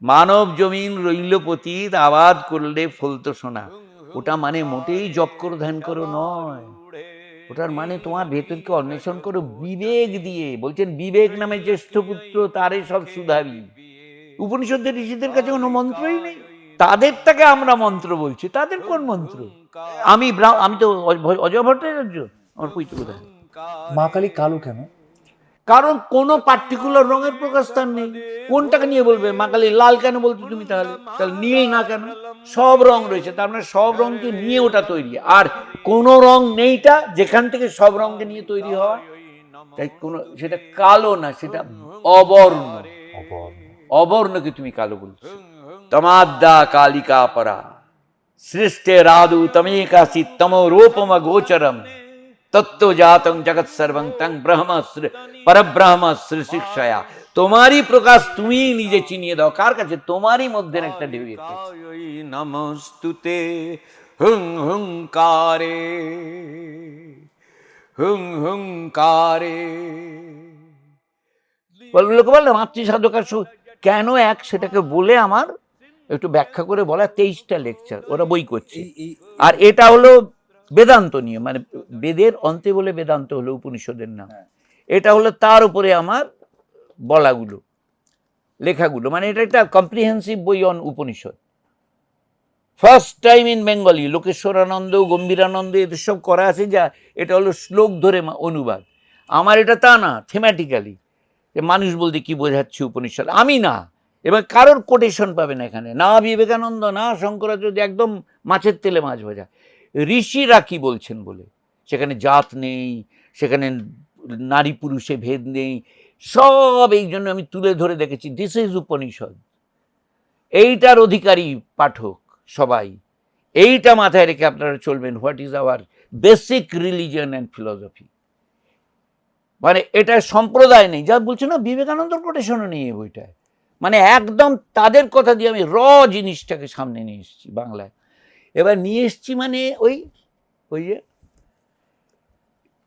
মানব জমিন রইল পতিত, আবাদ করলে ফলতো সোনা। ওটা মানে মোটেই জপ করো ধ্যান করো নয়, ওটার মানে তোমার ভেতরকে অন্বেষণ করো বিবেক দিয়ে। বলছেন বিবেক নামে জ্যেষ্ঠ পুত্র, তারে সব সুধাবি। উপনিষদের ঋষিদের কাছে কোনো মন্ত্রই নেই, তাদেরটাকে আমরা মন্ত্র বলছি, তাদের কোন মন্ত্র? আমি তো অজয় ভট্টাচার্য, আমার পৈতৃক কোথায়? মা কালী কালো কেন? কারণ কোনো পার্টিকুলার রঙের প্রকাশস্থান নেই। কোনটাকে নিয়ে বলবে মা কালী লাল কেন বলতো তুমি? তাহলে নিয়েই না কেন? সব রং রয়েছে, তার মানে সব রংকে নিয়ে ওটা তৈরি। আর কোনো রং নেইটা যেখান থেকে সব রঙকে নিয়ে তৈরি হওয়া, তাই কোনো সেটা কালো না, সেটা অবর্ণ। অবর্ণকে তুমি কালো বলছো। তমাদ্দা কালিকা পরা সৃষ্টে রাধু তমেকাসি তম রূপম গোচরম তত্ত্ব জাতং জগৎ সর্বং তং ব্রহ্ম পরব্রহ্ম শিক্ষয়া। তোমারই প্রকাশ তুমি নিজে চিনিয়ে দাও। কার কাছে? তোমারই মধ্যে একটা ঢেউ। নমস্তুতে হুং হুংকারে হুং হুংকারে। লোকে বললো মাতৃসাধকার কেন এক, সেটাকে বলে আমার একটু ব্যাখ্যা করে বলা। 23টা লেকচার ওরা বই করছে। আর এটা হলো বেদান্ত নিয়ে, মানে বেদের অন্তে বলে বেদান্ত হলো উপনিষদের নাম। এটা হলো তার উপরে আমার বলাগুলো, লেখাগুলো, মানে এটা একটা কম্প্রিহেন্সিভ বই on Upanishad. First time in Bengali. Lokeswarananda, Gambhirananda এদের সব করা আছে, যা এটা হলো শ্লোক ধরে অনুবাদ। আমার এটা তা না, থিমেটিক্যালি যে মানুষ বলতে কি বোঝাচ্ছে উপনিষদ, আমি না। এবার কারোর কোটেশন পাবে না এখানে, না বিবেকানন্দ, না শঙ্করাচার্য, একদম মাছের তেলে মাছ ভাজা। ঋষিরা কি বলছেন বলে, সেখানে জাত নেই, সেখানে নারী পুরুষে ভেদ নেই, সব এই জন্য আমি তুলে ধরে দেখেছি। This is Upanishad. এইটার অধিকারী পাঠক সবাই, এইটা মাথায় রেখে আপনারা চলবেন। What is our basic religion and philosophy. মানে এটা সম্প্রদায় নেই, যা বলছে না বিবেকানন্দর কোটেশনও নেই এই বইটায়। মানে একদম তাদের কথা দিয়ে আমি জিনিসটাকে সামনে নিয়ে এসেছি বাংলায়। এবার নিয়ে এসছি মানে ওই যে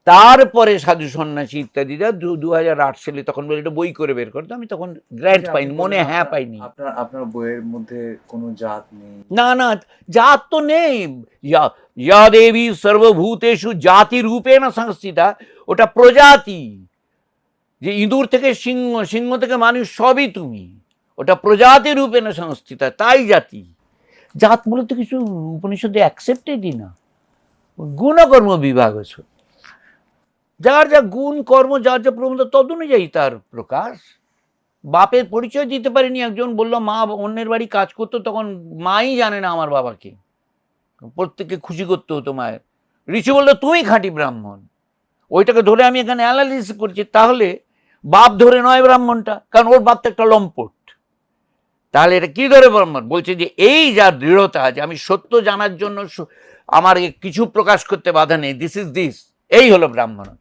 তারপরে সাধু সন্ন্যাসী ইত্যাদিরা 2008 সালে তখন বলে এটা বই করে বের করতো। আমি তখন গ্র্যান্ট পাইনি, মনে পাইনি। আপনার বইয়ের মধ্যে কোনো জাত নেই? না না, জাত তো নেই। ইয়া দেবী সর্বভূতেষু জাতি রূপে না সংস্থিতা, ওটা প্রজাতি। যে ইঁদুর থেকে সিংহ, সিংহ থেকে মানুষ, সবই তুমি, ওটা প্রজাতি রূপে না সংস্থিতা, তাই জাতি। জাত বলে তো কিছু উপনিষদে অ্যাকসেপ্টেডই না। গুণকর্ম বিভাগ আছে, যার যা গুণ কর্ম, যার যা প্রবণতা, তদনুযায়ী তার প্রকাশ। বাপের পরিচয় দিতে পারিনি, একজন বললো মা অন্যের বাড়ি কাজ করতো, তখন মাই জানে না আমার বাবাকে, প্রত্যেককে খুশি করতে হতো মায়ের। ঋষি বললো তুমি খাঁটি ব্রাহ্মণ। ওইটাকে ধরে আমি এখানে অ্যানালিসিস করছি। তাহলে বাপ ধরে নয় ব্রাহ্মণটা, কারণ ওর বাপ তো একটা লম্পট। তাহলে এটা কি ধরে ব্রাহ্মণ? বলছে যে এই যা দৃঢ়তা, যে আমি সত্য জানার জন্য আমার কিছু প্রকাশ করতে বাধা নেই, দিস ইজ দিস, এই হলো ব্রাহ্মণত্ব।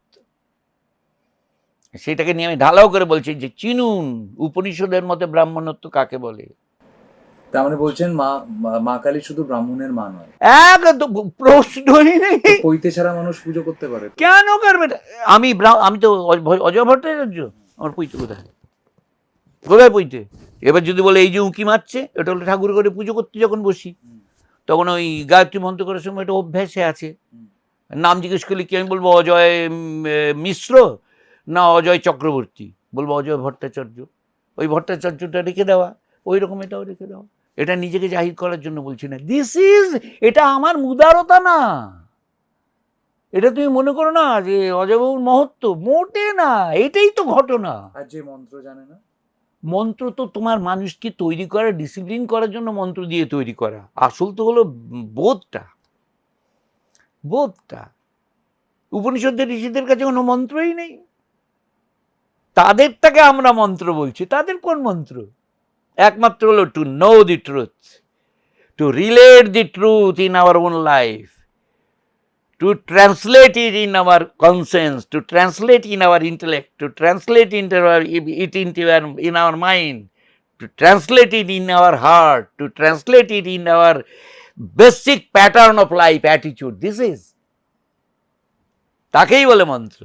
সেটাকে নিয়ে আমি ঢালাও করে বলছি যে চিনুন উপনিষদের মতে ব্রাহ্মণত্ব কাকে বলে। তার মানে বলছেন মা কালী শুধু ব্রাহ্মণের মা নয়? একদম প্রশ্নই নেই। পৈতে ছাড়া মানুষ পুজো করতে পারে? কেন করবে? আমি তো অজয় ভট্টাচার্য, আমার পৈতে কোথায়? কোথায় পৈতে? এবার যদি বলে এই যে উঁকি মারছে, এটা হলো ঠাকুর করে পুজো করতে যখন বসি, তখন ওই গায়ত্রী মন্ত্র করার সময় এটা অভ্যাসে আছে। নাম জিজ্ঞেস করলে কি আমি বলবো অজয় মিশ্র না অজয় চক্রবর্তী? বলবো অজয় ভট্টাচার্য। ওই ভট্টাচার্যটা রেখে দেওয়া, ওই রকম এটাও রেখে দেওয়া। এটা নিজেকে জাহির করার জন্য বলছি না। দিস ইজ, এটা আমার মুদারতা না। এটা তুমি মনে করো না যে অজয়বাবুর মহত্ব, মোটে না। এটাই তো ঘটনা। আর যে মন্ত্র জানে না, মন্ত্র তো তোমার মানুষকে তৈরি করা, ডিসিপ্লিন করার জন্য মন্ত্র দিয়ে তৈরি করা। আসল তো হলো বোধটা। উপনিষদের ঋষিদের কাছে কোনো মন্ত্রই নেই, তাদেরটাকে আমরা মন্ত্র বলছি। তাদের কোন মন্ত্র? একমাত্র হলো to know the truth, two relate the truth in our own life, to translate it in our conscience, to translate in our intellect, to translate in our mind, to translate it in our heart, to translate it in our basic pattern of life attitude. This is, তাকেই বলে মন্ত্র।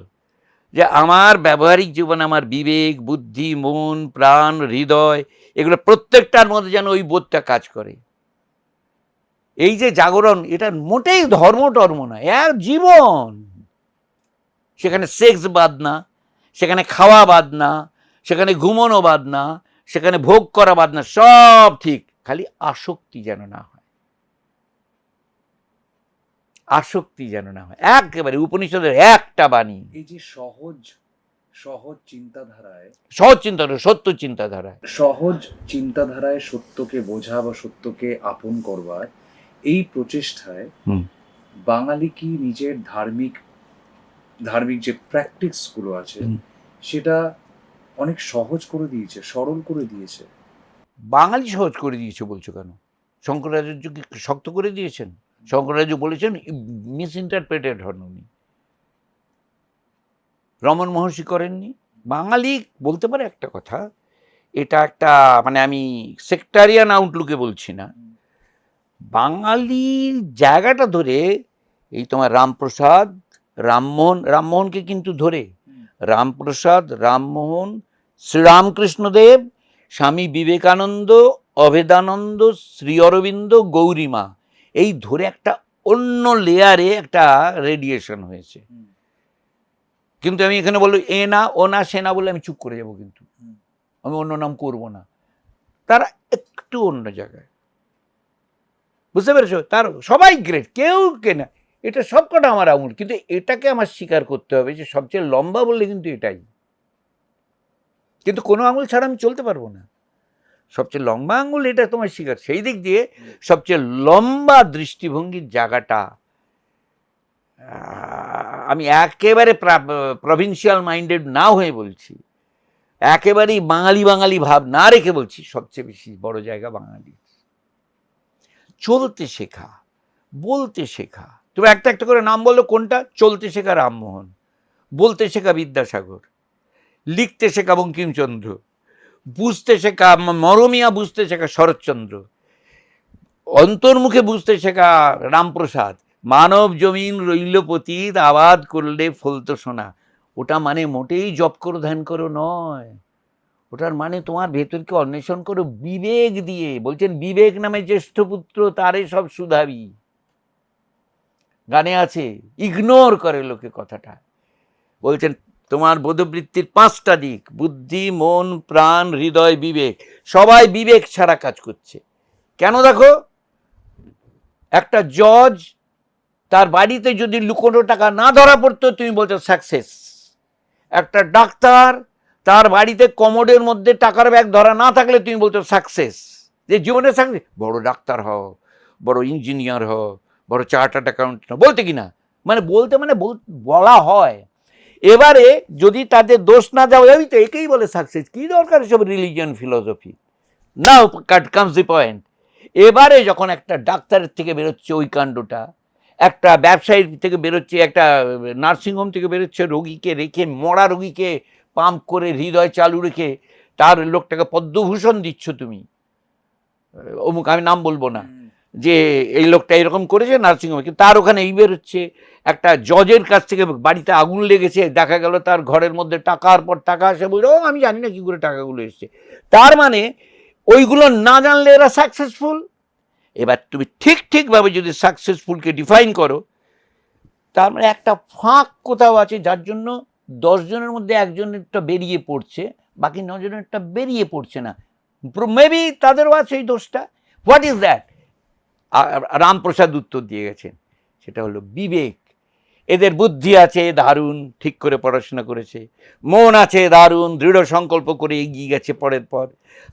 যে আমার ব্যবহারিক জীবনে আমার বিবেক, বুদ্ধি, মন, প্রাণ, হৃদয় এগুলো প্রত্যেকটার মধ্যে যেন ওই বোধটা কাজ করে। এই যে জাগরণ, এটা মোটেই ধর্ম টর্ম না, এক জীবন। সেখানে সেক্স বাদ না, সেখানে খাওয়া বাদ না, সেখানে ঘুমানো বাদ না, সেখানে ভোগ করা বাদ না, সব ঠিক, খালি আসক্তি যেন না হয়, আসক্তি যেন না হয়। একেবারে উপনিষদের একটা বাণী, এই যে সহজ সহজ চিন্তাধারায় সহজ চিন্তাধারা, সত্য চিন্তাধারায়, সহজ চিন্তাধারায় সত্যকে বোঝা বা সত্যকে আপন করবার এই প্রচেষ্টায় বাঙালি কি নিজের ধার্মিক যে প্র্যাকটিস গুলো আছে সেটা অনেক সহজ করে দিয়েছে, সরল করে দিয়েছে? বাঙালি সহজ করে দিয়েছে বলছো কেন? শঙ্করাচার্য কি শক্ত করে দিয়েছেন? শঙ্করাচার্য বলেছেন মিস ইন্টারপ্রেটেড হননি, রমণ মহর্ষি করেননি। বাঙালি বলতে পারে একটা কথা, এটা একটা মানে আমি সেক্টারিয়ান আউটলুকে বলছি না, বাঙালির জায়গাটা ধরে এই তোমার রামপ্রসাদ, রামমোহনকে কিন্তু ধরে রামপ্রসাদ, রামমোহন, শ্রীরামকৃষ্ণদেব, স্বামী বিবেকানন্দ, অভেদানন্দ, শ্রী অরবিন্দ, গৌরীমা, এই ধরে একটা অন্য লেয়ারে একটা রেডিয়েশন হয়েছে। কিন্তু আমি এখানে বলবো এ না ও না সে না বলে আমি চুপ করে যাব, কিন্তু আমি অন্য নাম করব না, তারা একটু অন্য জায়গায়, বুঝতে পেরেছো? তার সবাই গ্রেট, কেউ কেনা, এটা সবকটা আমার আঙুল, কিন্তু এটাকে আমার স্বীকার করতে হবে যে সবচেয়ে লম্বা বললে কিন্তু এটাই, কিন্তু কোনো আঙুল ছাড়া আমি চলতে পারবো না, সবচেয়ে লম্বা আঙুল এটা তোমার স্বীকার। সেই দিক দিয়ে সবচেয়ে লম্বা দৃষ্টিভঙ্গির জায়গাটা, আমি একেবারে প্রভিন্সিয়াল মাইন্ডেড না হয়ে বলছি, একেবারেই বাঙালি ভাব না রেখে বলছি, সবচেয়ে বেশি বড় জায়গা বাঙালি। চলতে শেখা, বলতে শেখা, তুমি একটা একটা করে নাম বললো, কোনটা? চলতে শেখা রামমোহন, বলতে শেখা বিদ্যাসাগর, লিখতে শেখা বঙ্কিমচন্দ্র, বুঝতে শেখা মরমিয়া, বুঝতে শেখা শরৎচন্দ্র, অন্তর্মুখে বুঝতে শেখা রামপ্রসাদ, মানব জমিন রইল পতিত আবাদ করলে ফলতো সোনা। ওটা মানে মোটেই জপ করো ধ্যান করো নয়, ওটার মানে তোমার ভেতরকে অন্বেষণ করো বিবেক দিয়ে। বলছেন বিবেক নামে জ্যেষ্ঠ পুত্র তারে সব সুধাবি, গানে আছে, ইগনোর করে লোকে কথাটা। বলছেন তোমার বোধবৃত্তির 5টা দিক, বুদ্ধি, মন, প্রাণ, হৃদয়, বিবেক, সবাই বিবেক ছাড়া কাজ করছে। কেন? দেখো, একটা জজ, তার বাড়িতে যদি লুকোনো টাকা না ধরা পড়তো, তুমি বলছো সাকসেস। একটা ডাক্তার, তার বাড়িতে কমোডের মধ্যে টাকার ব্যাগ ধরা না থাকলে তুমি বলছো সাকসেস। যে জীবনে সাকসেস, বড় ডাক্তার হও, বড় ইঞ্জিনিয়ার হও, বড় চার্টার্ড অ্যাকাউন্টেন্ট হও, বলতে কি না, মানে বলতে মানে বলা হয়। এবারে যদি তাদের দোষ না দেওয়া যাবে, তো একেই বলে সাকসেস। কি দরকার সব religion philosophy? Now comes the point. এবারে যখন একটা ডাক্তারের থেকে বেরোচ্ছে ওই কাণ্ডটা, একটা ব্যবসায়ীর থেকে বেরোচ্ছে, একটা নার্সিংহোম থেকে বেরোচ্ছে, রোগীকে রেখে, মরা রোগীকে পাম্প করে হৃদয় চালু রেখে তার লোকটাকে পদ্মভূষণ দিচ্ছ তুমি, অমুক, আমি নাম বলবো না, যে এই লোকটা এরকম করেছে নার্সিংহোমে, কিন্তু তার ওখানে এই বেরোচ্ছে একটা জজের কাছ থেকে বাড়িতে আগুন লেগেছে, দেখা গেল তার ঘরের মধ্যে টাকার পর টাকা আসে, বলছে ও আমি জানি না কি করে টাকাগুলো এসছে। তার মানে ওইগুলো না জানলে এরা সাকসেসফুল। এবার তুমি ঠিকভাবে যদি সাকসেসফুলকে ডিফাইন করো, তার মানে একটা ফাঁক কোথাও আছে, যার জন্য 10 জনের মধ্যে একজনেরটা বেরিয়ে পড়ছে, বাকি 9 জনেরটা বেরিয়ে পড়ছে না। মেবি তাদেরও আছে এই দোষটা। What is that? রামপ্রসাদ উত্তর দিয়ে গেছেন, সেটা হলো বিবেক। এদের বুদ্ধি আছে দারুণ, ঠিক করে পড়াশোনা করেছে, মন আছে দারুণ, দৃঢ় সংকল্প করে এগিয়ে গেছে পরের পর,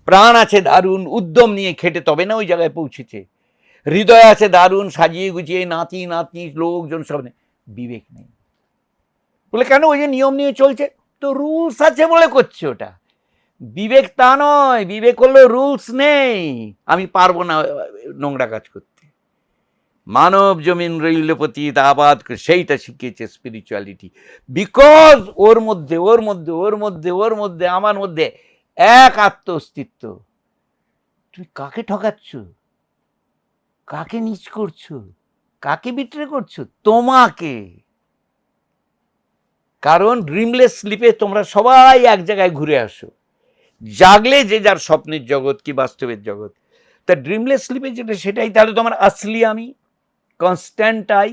প্রাণ আছে দারুণ, উদ্যম নিয়ে খেটে তবে না ওই জায়গায় পৌঁছেছে, হৃদয় আছে দারুণ, সাজিয়ে গুছিয়ে নাতি নাতনি লোকজন সব নেই, বিবেক নেই। বলে কেন? ওই যে নিয়ম নিয়ে চলছে, তো রুলস আছে বলে করছে ওটা। বিবেক তা নয়, বিবেক হলো রুলস নেই, আমি পারবো না নোংরা কাজ করতে। মানব জমিন রইল পতিত আবাদ, সেইটা শিখিয়েছে স্পিরিচুয়ালিটি। বিকজ ওর মধ্যে আমার মধ্যে এক আত্ম অস্তিত্ব। তুই কাকে ঠকাচ্ছ, কাকে নিচ করছো, কাকে বিট্রে করছো? তোমাকে। কারণ ড্রিমলেস স্লিপে তোমরা সবাই এক জায়গায় ঘুরে আসো, জাগলে যে যার স্বপ্নের জগৎ কি বাস্তবের জগৎ। তা ড্রিমলেস স্লিপে যেটা সেটাই, তাহলে তোমার আসলি আমি কনস্ট্যান্ট আই।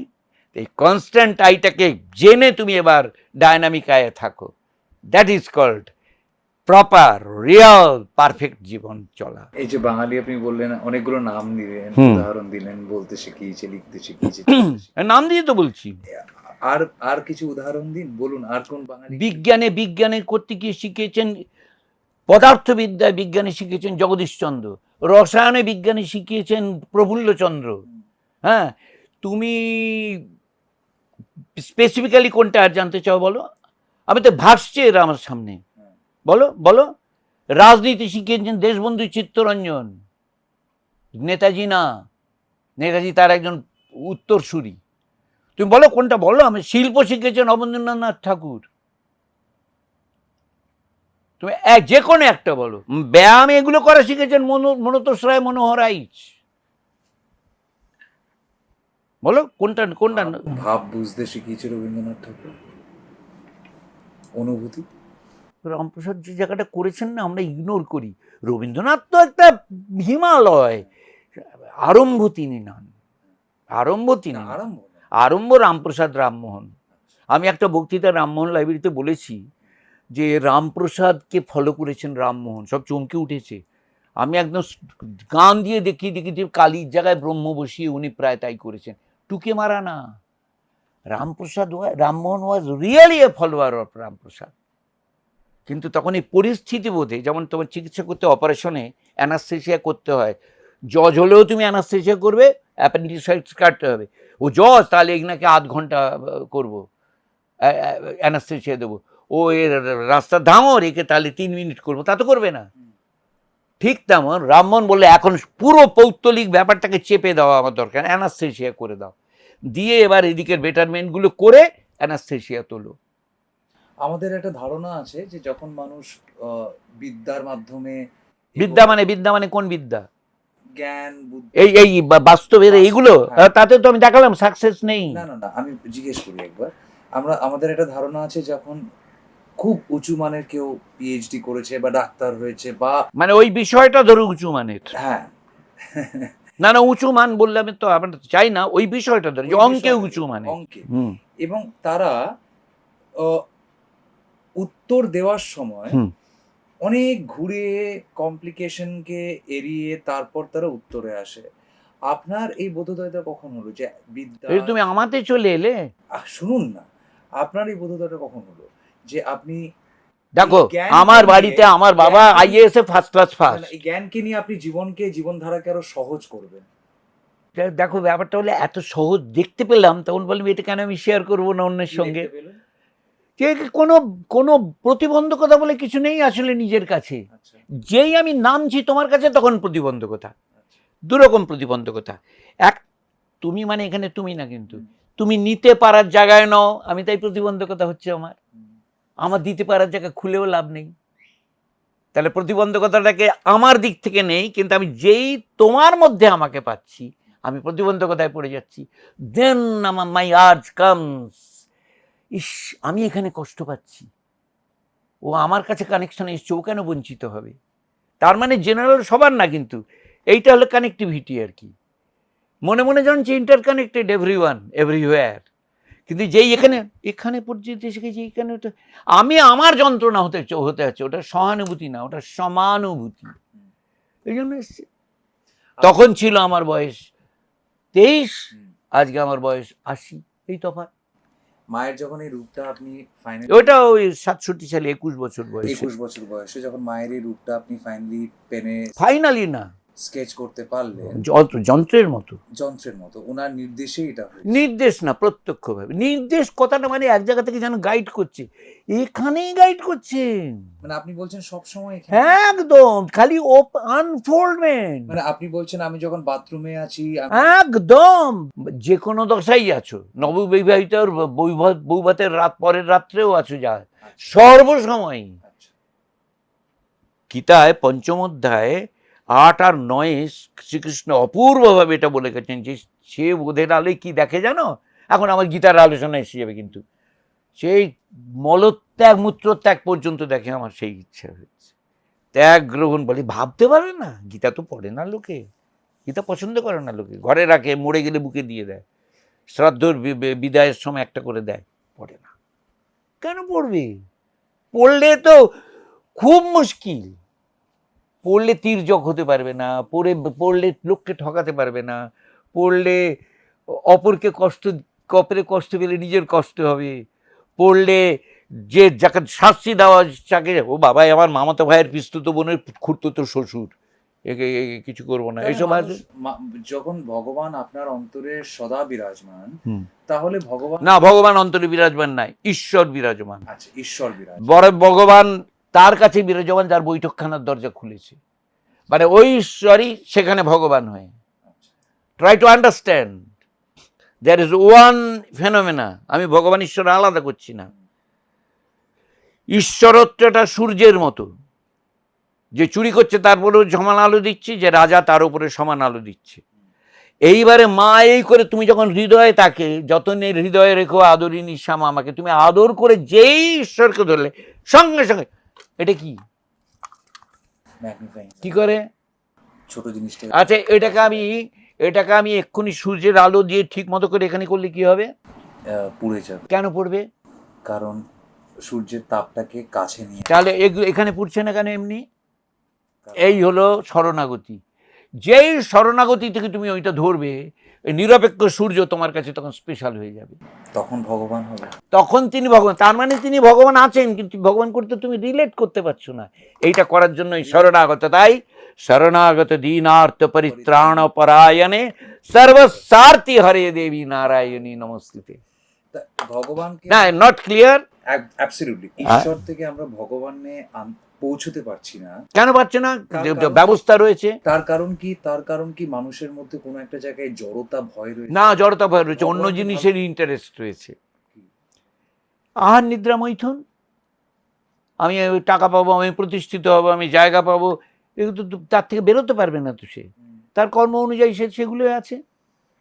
এই কনস্ট্যান্ট আইটাকে জেনে তুমি এবার ডায়নামিক আয়ে থাকো, that is called proper real perfect জীবন চলা। এই যে বাঙালি আপনি বললেন, অনেকগুলো নাম দিলেন, উদাহরণ দিলেন, বলতে শিখিয়েছে, লিখতে শিখিয়েছে, নাম দিয়ে তো বলছি। আর আর কিছু উদাহরণ দিন, বলুন আর কোন বাঙালি। বিজ্ঞানে করতে গিয়ে শিখিয়েছেন, পদার্থবিদ্যায় বিজ্ঞানী শিখিয়েছেন জগদীশচন্দ্র, রসায়নে বিজ্ঞানী শিখিয়েছেন প্রফুল্লচন্দ্র। হ্যাঁ, তুমি স্পেসিফিক্যালি কোনটা আর জানতে চাও বলো? আমি তো ভাসছে এরা আমার সামনে, বলো বলো। রাজনীতি শিখিয়েছেন দেশবন্ধু চিত্তরঞ্জন, নেতাজি না, নেতাজি তার একজন উত্তরসূরি। তুমি বলো কোনটা, বলো। আমি শিল্প শিখিয়েছেন অবনীন্দ্রনাথ ঠাকুর, তুমি যে কোনো একটা বলো। ব্যায়াম এগুলো করা শিখেছেন মনতোষ রায় মনোহর আইচ, বলো কোনটা কোনটা। ভাব বুঝতে শিখিয়েছে রবীন্দ্রনাথ ঠাকুর, অনুভূতি। রামপ্রসাদ যে জায়গাটা করেছেন না, আমরা ইগনোর করি। রবীন্দ্রনাথ তো একটা হিমালয়, আরম্ভ তিনি নন, আরম্ভ তিনি, আরম্ভ রামপ্রসাদ রামমোহন। আমি একটা বক্তৃতা রামমোহন লাইব্রেরিতে বলেছি যে রামপ্রসাদকে ফলো করেছেন রামমোহন, সব চমকে উঠেছে। আমি একদম গান দিয়ে দেখিয়ে যে কালীর জায়গায় ব্রহ্ম বসিয়ে উনি প্রায় তাই করেছেন, টুকে মারা না। Rammohan was really A follower of Ramprasad. কিন্তু তখন এই পরিস্থিতি বোধে, যেমন তোমার চিকিৎসা করতে অপারেশনে অ্যানাস্থেসিয়া করতে হয়, জজ হলেও তুমি অ্যানাস্থেসিয়া করবে, অ্যাপেন্ডিসাইটিস কাটতে হবে। ও জজ, তাহলে এগুলোকে আধ ঘন্টা করবো, অ্যানাস্থেসিয়া দেবো। ও এর রাস্তা ধাঙর, একে তাহলে 3 মিনিট করবো, তা তো করবে না। ঠিক তেমন রামমোহন বললে এখন পুরো পৌত্তলিক ব্যাপারটাকে চেপে দেওয়া আমার দরকার, অ্যানাস্থেসিয়া করে দাও, দিয়ে এবার এদিকের বেটারমেন্টগুলো করে অ্যানাস্থেসিয়া তোলো। আমাদের একটা ধারণা আছে যে যখন মানুষ বিদ্যার মাধ্যমে, বিদ্যা মানে কোন বিদ্যা? জ্ঞান, এই বাস্তবের এইগুলো, তাতে তো আমি দেখালাম সাকসেস নেই। না না না, আমি জিজ্ঞেস করি একবার। আমাদের একটা ধারণা আছে যখন খুব উঁচু মানের কেউ পিএইচডি করেছে বা ডাক্তার হয়েছে, বা মানে ওই বিষয়টা ধরো উঁচু মানের, হ্যাঁ না উঁচু মান বললে আমি তো আমরা চাই না, ওই বিষয়টা ধরো অঙ্কে উঁচু মানে, অঙ্কে, এবং তারা উত্তর দেওয়ার সময় অনেক ঘুরে কমপ্লিকেশনকে এড়িয়ে তারপর তারা উত্তরে আসে। আপনার এই বোধোদয়টা কখন হলো যে বিদ্যা, তুমি আমাতে চলে এলে? শুনুন না, আপনার এই বোধোদয়টা কখন হলো যে আপনি, দেখো আমার বাড়িতে আমার বাবা আইএএস এ ফার্স্ট ক্লাস ফার্স্ট, এই জ্ঞানকে নিয়ে আপনি জীবনধারাকে আরো সহজ করবেন। দেখো ব্যাপারটা হলে এত সহজ দেখতে পেলাম, তখন বললাম এটা কেন আমি শেয়ার করবো না অন্যের সঙ্গে। কোনো প্রতিবন্ধকতা বলে কিছু নেই আসলে নিজের কাছে। যেই আমি নামছি তোমার কাছে তখন প্রতিবন্ধকতা, দুরকম প্রতিবন্ধকতা। এক, তুমি মানে এখানে তুমি না, কিন্তু তুমি নিতে পারার জায়গায় নাও, আমি তাই প্রতিবন্ধকতা হচ্ছে আমার দিতে পারার জায়গা খুলেও লাভ নেই। তাহলে প্রতিবন্ধকতাটাকে আমার দিক থেকে নেই, কিন্তু আমি যেই তোমার মধ্যে আমাকে পাচ্ছি আমি প্রতিবন্ধকতায় পড়ে যাচ্ছি। দেন মাই আর্জ কামস, ইস আমি এখানে কষ্ট পাচ্ছি, ও আমার কাছে কানেকশন এসছে, ও কেন বঞ্চিত হবে? তার মানে জেনারেল সবার না, কিন্তু এইটা হলো কানেক্টিভিটি আর কি। মনে মনে জানছি ইন্টার কানেক্টেড এভরিওয়ান এভরিওয়্যার, কিন্তু যেই এখানে পর্যন্ত এসে গেছি, এইখানে ওটা আমি আমার যন্ত্রণা হতে হচ্ছে, ওটা সহানুভূতি না, ওটা সমানুভূতি। এই জন্য এসছে। তখন ছিল আমার বয়স 23, আজকে আমার বয়স 80, এই তফাৎ। মায়ের যখন এই রূপটা আপনি ওটা ওই 67 সালে 21 বছর বয়সে যখন মায়ের এই রূপটা আপনি পেনে ফাইনালি না স্কেচ করতে পারলেন, যন্ত্রের মতো ওনার নির্দেশে এটা নির্দেশ না, প্রত্যক্ষভাবে নির্দেশ। কথাটা মানে এক জায়গা থেকে যেন গাইড করছে, এখানেই গাইড করছেন। মানে আপনি বলছেন সব সময় একদম খালি আনফোল্ডমেন্ট। মানে আপনি বলছেন আমি যখন বাথরুমে আছি, একদম যে কোনো দশাই আছো, নববিবাহিত বৌভাতের পরের রাত্রেও আছো, যা সর্বসময়। গীতায় 5ম অধ্যায়ে 8 আর 9 শ্রীকৃষ্ণ অপূর্বভাবে এটা বলে গেছেন যে সে বোধের আলোয় কি দেখে জানো। এখন আমার গীতার আলোচনা এসে যাবে, কিন্তু সেই মলত্যাগ মূত্রত্যাগ পর্যন্ত দেখে আমার সেই ইচ্ছা হচ্ছে। ত্যাগ গ্রহণ বলে, ভাবতে পারে না, গীতা তো পড়ে না লোকে, গীতা পছন্দ করে না লোকে, ঘরে রাখে, মরে গেলে বুকে দিয়ে দেয়, শ্রাদ্ধর বিদায়ের সময় একটা করে দেয়, পড়ে না। কেন পড়বে? পড়লে তো খুব মুশকিল, পড়লে তির্যক হতে পারবে না, পড়লে লোককে ঠকাতে পারবে না, পড়লে অপরকে অপরের কষ্ট পেলে নিজের কষ্ট হবে, পড়লে যে যাকে শাস্তি দেওয়া যাকে, ও বাবা আমার মামাতো ভাইয়ের পিস্তুত বোনের খুঁড়তো শ্বশুর, একে কিছু করবো না, এইসব আছে। যখন ভগবান আপনার অন্তরে সদা বিরাজমান, তাহলে ভগবান না, ভগবান অন্তরে বিরাজমান নাই, ঈশ্বর বিরাজমান। আচ্ছা, ঈশ্বর বিরাজমান। বড় ভগবান তার কাছে বিরাজমান যার বৈঠকখানার দরজা খুলেছে, মানে ওই ঈশ্বরই সেখানে ভগবান হয়ে। Try to understand, there is one phenomena. আমি ভগবান ঈশ্বর আলাদা করছি না। ঈশ্বরত্বটা সূর্যের মতো, যে চুরি করছে তারপরেও সমান আলো দিচ্ছি, যে রাজা তার উপরে সমান আলো দিচ্ছে। এইবারে মা এই করে তুমি যখন হৃদয়ে তাকে যতনে হৃদয়ে রেখো আদরিনী শ্যামা আমাকে, তুমি আদর করে যেই ঈশ্বরকে ধরলে সঙ্গে সঙ্গে এটা কি কি করে ছোট জিনিসটা। আচ্ছা, এটাকে আমি এক্ষুনি সূর্যের আলো দিয়ে ঠিক মতো করে এখানে করলে কি হবে? পুড়ে যাবে। কেন পড়বে? কারণ সূর্যের তাপটাকে কাছে নিয়ে। তাহলে এখানে পুড়ছে না কেন এমনি? এই হলো শরণাগতি। যেই শরণাগতি থেকে তুমি ওইটা ধরবে, এই নিরপেক্ষ সূর্য তোমার কাছে তখন স্পেশাল হয়ে যাবে, তখন ভগবান হবে, তখন তিনি ভগবান। তার মানে তিনি ভগবান আছেন, কিন্তু ভগবান করতে তুমি রিলেট করতে পারছো না। এইটা করার জন্যই শরণাগত। তাই শরণাগত দীনার্থ পরিত্রাণ পরায়ণে সর্বস্বার্থী হরে দেবী নারায়ণী নমস্তুতে। ভগবান না, নট ক্লিয়ার? অ্যাবসলিউটলি। ঈশ্বর থেকে আমরা ভগবানে পৌঁছতে পারছি না। কেন পারছে না? ব্যবস্থা রয়েছে। তার কারণ কি মানুষের মধ্যে কোনো একটা জায়গায় জড়তা ভয় রয়েছে। না, জড়তা ভয় রয়েছে, অন্য জিনিসের ইন্টারেস্ট রয়েছে। আহার নিদ্রা মৈথুন, আমি টাকা পাবো, আমি প্রতিষ্ঠিত হবো, আমি জায়গা পাবো, এগুলো তো তার থেকে বেরোতে পারবে না। তো সে তার কর্ম অনুযায়ী সেগুলো আছে।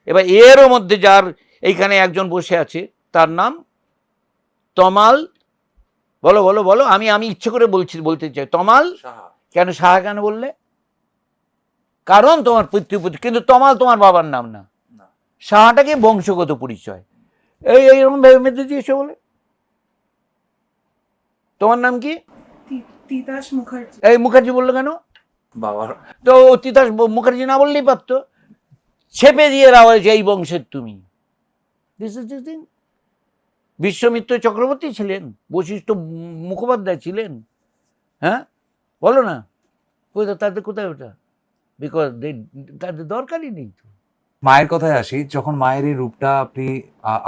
এবার এরও মধ্যে যার এইখানে একজন বসে আছে, তার নাম তমাল। বলো বলো বলো, আমি ইচ্ছে করে বলতে চাই তমাল। কেন সাহা কেন বললে? কারণ তোমার পিতৃপতি, কিন্তু তমাল তোমার বাবার নাম না, সাহাটাকে বংশগত পরিচয়। এইরকম ভেবে মেতে দিয়েছে বলে। তোমার নাম কি? তিতাস মুখার্জি। এই মুখার্জি বললো কেন? বাবার তো তিতাস মুখার্জি না বললেই পারতো, ছেপে দিয়ে দেওয়া হয়েছে এই বংশের তুমি। This is this thing. Vishwamitra Chakraborty ছিলেন, বশিষ্ঠ মুখোপাধ্যায় ছিলেন, হ্যাঁ বলো না, তাদের কোথায় ওটা? বিকজ তাদের দরকারই নেই তো। মায়ের কথায় আসি, যখন মায়ের এই রূপটা আপনি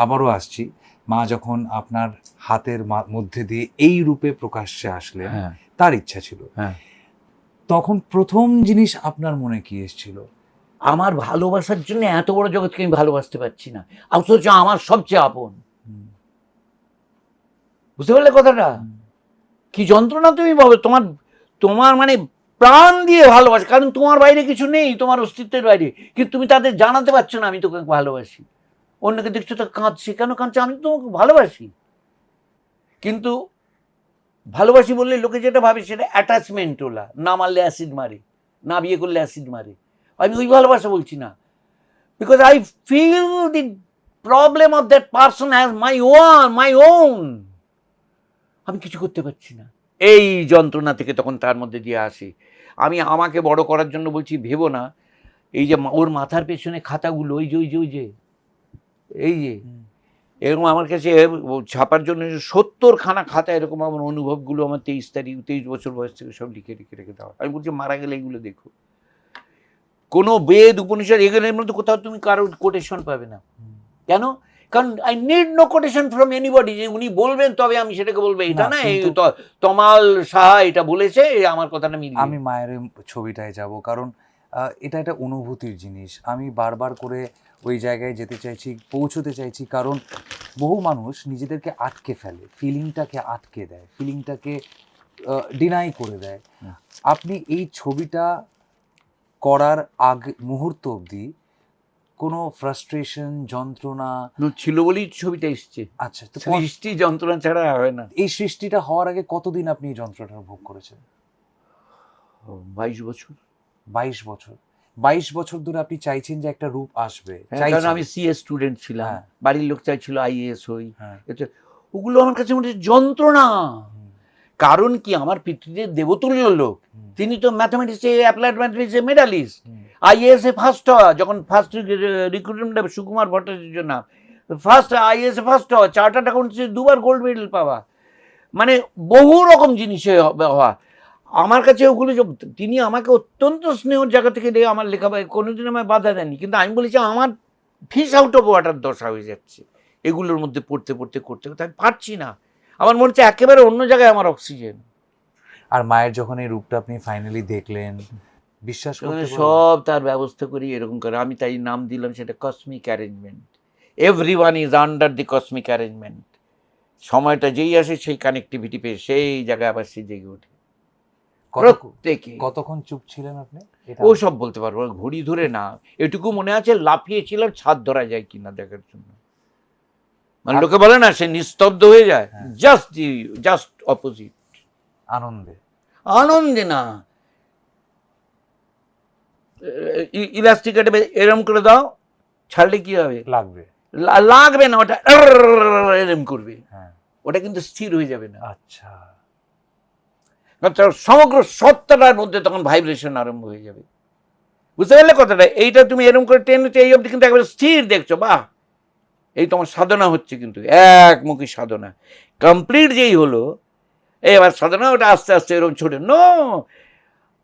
আবারও আসছি, মা যখন আপনার হাতের মধ্যে দিয়ে এই রূপে প্রকাশ্যে আসলে, তার ইচ্ছা ছিল, তখন প্রথম জিনিস আপনার মনে কি এসেছিল? আমার ভালোবাসার জন্য এত বড় জগৎকে আমি ভালোবাসতে পারছি না, অথচ আমার সবচেয়ে আপন। বুঝতে পারলে কথাটা? কি যন্ত্রণা তুমি ভাবে, তোমার মানে প্রাণ দিয়ে ভালোবাসে, কারণ তোমার বাইরে কিছু নেই, তোমার অস্তিত্বের বাইরে, কিন্তু তুমি তাদের জানাতে পারছো না আমি তোকে ভালোবাসি। অন্যকে দেখছো তো কাঁদছে, কেন কাঁদছে? আমি তো তোমাকে ভালোবাসি। কিন্তু ভালোবাসি বললে লোকে যেটা ভাবে সেটা অ্যাটাচমেন্ট ওলা, না মারলে অ্যাসিড মারে, না বিয়ে করলে অ্যাসিড মারে। আমি ওই ভালোবাসা বলছি না, because I feel the problem of that person has my own. আমি কিছু করতে পারছি না, এই যন্ত্রণা থেকে তখন তার মধ্যে দিয়ে আসি। আমি আমাকে বড় করার জন্য বলছি, ভেবো না এই যে ওর মাথার পেছনে খাতাগুলো, ওই যে এই যে এরকম আমার কাছে ছাপার জন্য 70খানা খাতা, এরকম আমার অনুভবগুলো আমার 23 বছর বয়স থেকে সব লিখে রেখে দেওয়া। আমি বলছি মারা গেলে এগুলো দেখো, কোনো বেদ উপনিষদ এগুলোর মধ্যে কোথাও তুমি কারোর কোটেশন পাবে না। কেন? কারণ I need no quotation from anybody, যে উনি বলবেন তবে আমি সেটাকে বলবো, এটা না এই তমাল সাহা এটা বলেছে আমার কথাটা মিলিয়ে। আমি মায়ের ছবিটায় যাব, কারণ এটা একটা অনুভূতির জিনিস। আমি বারবার করে ওই জায়গায় যেতে চাইছি, পৌঁছতে চাইছি, কারণ বহু মানুষ নিজেদেরকে আটকে ফেলে, ফিলিংটাকে আটকে দেয়, ফিলিংটাকে ডিনাই করে দেয়। আপনি এই ছবিটা করার মুহূর্ত অবধি কোনো ফ্রাস্ট্রেশন, যন্ত্রণা ছিল বলেই ছবিটা এসছে। আচ্ছা, তো সৃষ্টি যন্ত্রণা ছাড়া হয় না। এই সৃষ্টিটা হওয়ার আগে কতদিন আপনি এই যন্ত্রণা ভোগ করেছেন? 22 বছর। 22 বছর। 22 বছর ধরে আপনি চাইছেন যে একটা রূপ আসবে, কারণ আমি সিএ স্টুডেন্ট ছিলাম, হ্যাঁ। বাড়ির লোক চাইছিল আইএএস হই। হ্যাঁ। ওগুলো আমার কাছে মনে হচ্ছে যন্ত্রণা। কারণ কি, আমার পিতৃদেব দেবতুল্য লোক, তিনি তো ম্যাথামেটিক্সে, অ্যাপ্লাইড ম্যাথামেটিক্সে মেডালিস্ট, আইএএস এ ফার্স্ট হওয়া, যখন ফার্স্ট রিক্রুটমেন্ট সুকুমার ভট্টাচার্য নাম, ফার্স্ট আইএএস এ ফার্স্ট হওয়া, চার্টার্ড অ্যাকাউন্টেন্সি 2বার গোল্ড মেডেল পাওয়া, মানে বহু রকম জিনিসে হওয়া। আমার কাছে ওগুলো তিনি আমাকে অত্যন্ত স্নেহর জায়গা থেকে দিয়ে আমার লেখা কোনোদিন আমায় বাধা দেননি, কিন্তু আমি বলেছি আমার ফিশ আউট অফ ওয়াটার দশা হয়ে যাচ্ছে এগুলোর মধ্যে পড়তে পড়তে করতে করতে, আমি পারছি না। আমার মনে হচ্ছে একেবারে অন্য জায়গায় আমার অক্সিজেন। আর মায়ের যখন এই রূপটা আপনি ফাইনালি দেখলেন, বিশ্বাস করতে সব তার ব্যবস্থা করি এরকম করে, আমি তাই নাম দিলাম সেটা cosmic arrangement. Everyone is under the cosmic arrangement. সময়টা যেই আসে সেই কানেক্টিভিটি পেয়ে সেই জায়গায় আবার সে জেগে ওঠে প্রত্যেকে। কতক্ষণ চুপ ছিলেন আপনি? ও সব বলতে পারবো না, ঘড়ি ধরে না, এটুকু মনে আছে লাফিয়েছিলাম ছাদ ধরা যায় কিনা দেখার জন্য। মানে লোকে বলে না সে নিস্তব্ধ হয়ে যায়, জাস্ট অপোজিট। আনন্দে? আনন্দে না, ইলাস্টিক এরম করে দাও, ছাড়লে কি হবে? লাগবে? লাগবে না, ওটা এরম করবে, ওটা কিন্তু স্থির হয়ে যাবে না। আচ্ছা, সমগ্র সত্তাটার মধ্যে তখন ভাইব্রেশন আরম্ভ হয়ে যাবে। বুঝতে পারলে কথাটা? এইটা তুমি এরকম করে টেনেছো, এই অবধি কিন্তু একেবারে স্থির দেখছো, বাহ, এই তোমার সাধনা হচ্ছে, কিন্তু একমুখী সাধনা কমপ্লিট যেই হলো, এবার সাধনা ওটা আস্তে আস্তে এরকম ছোটে নো,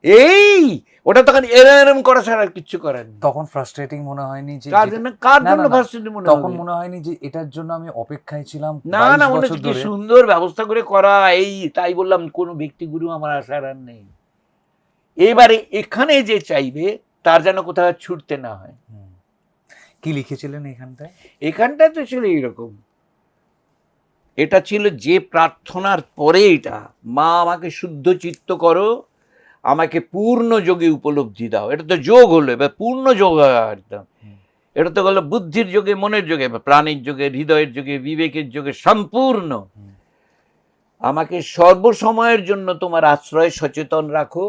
এই ওটা তখন এরম করা ছাড়া আর কিচ্ছু করেন। তখন ফ্রাস্ট্রেটিং মনে হয়নি যে কার জন্য ফ্রাস্ট্রেটিং মনে তখন মনে হয়নি যে এটার জন্য আমি অপেক্ষায় ছিলাম? না না, মনে হচ্ছে কি সুন্দর ব্যবস্থা করে করা, এই তাই বললাম কোনো ব্যক্তিগুরু আমার আশার আর নেই। এবারে এখানে যে চাইবে তার যেন কোথাও ছুটতে না হয়। কি লিখেছিলেন এখানটায়? এখানটায় তো ছিল এইরকম, এটা ছিল যে প্রার্থনার পরে, এটা মা আমাকে শুদ্ধ চিত্ত করো, আমাকে পূর্ণ যোগে উপলব্ধি দাও। এটা তো যোগ হলো, এবার পূর্ণ যোগ একদম। এটা তো হলো বুদ্ধির যোগে, মনের যোগে, প্রাণের যোগে, হৃদয়ের যোগে, বিবেকের যোগে সম্পূর্ণ। আমাকে সর্বসময়ের জন্য তোমার আশ্রয় সচেতন রাখো,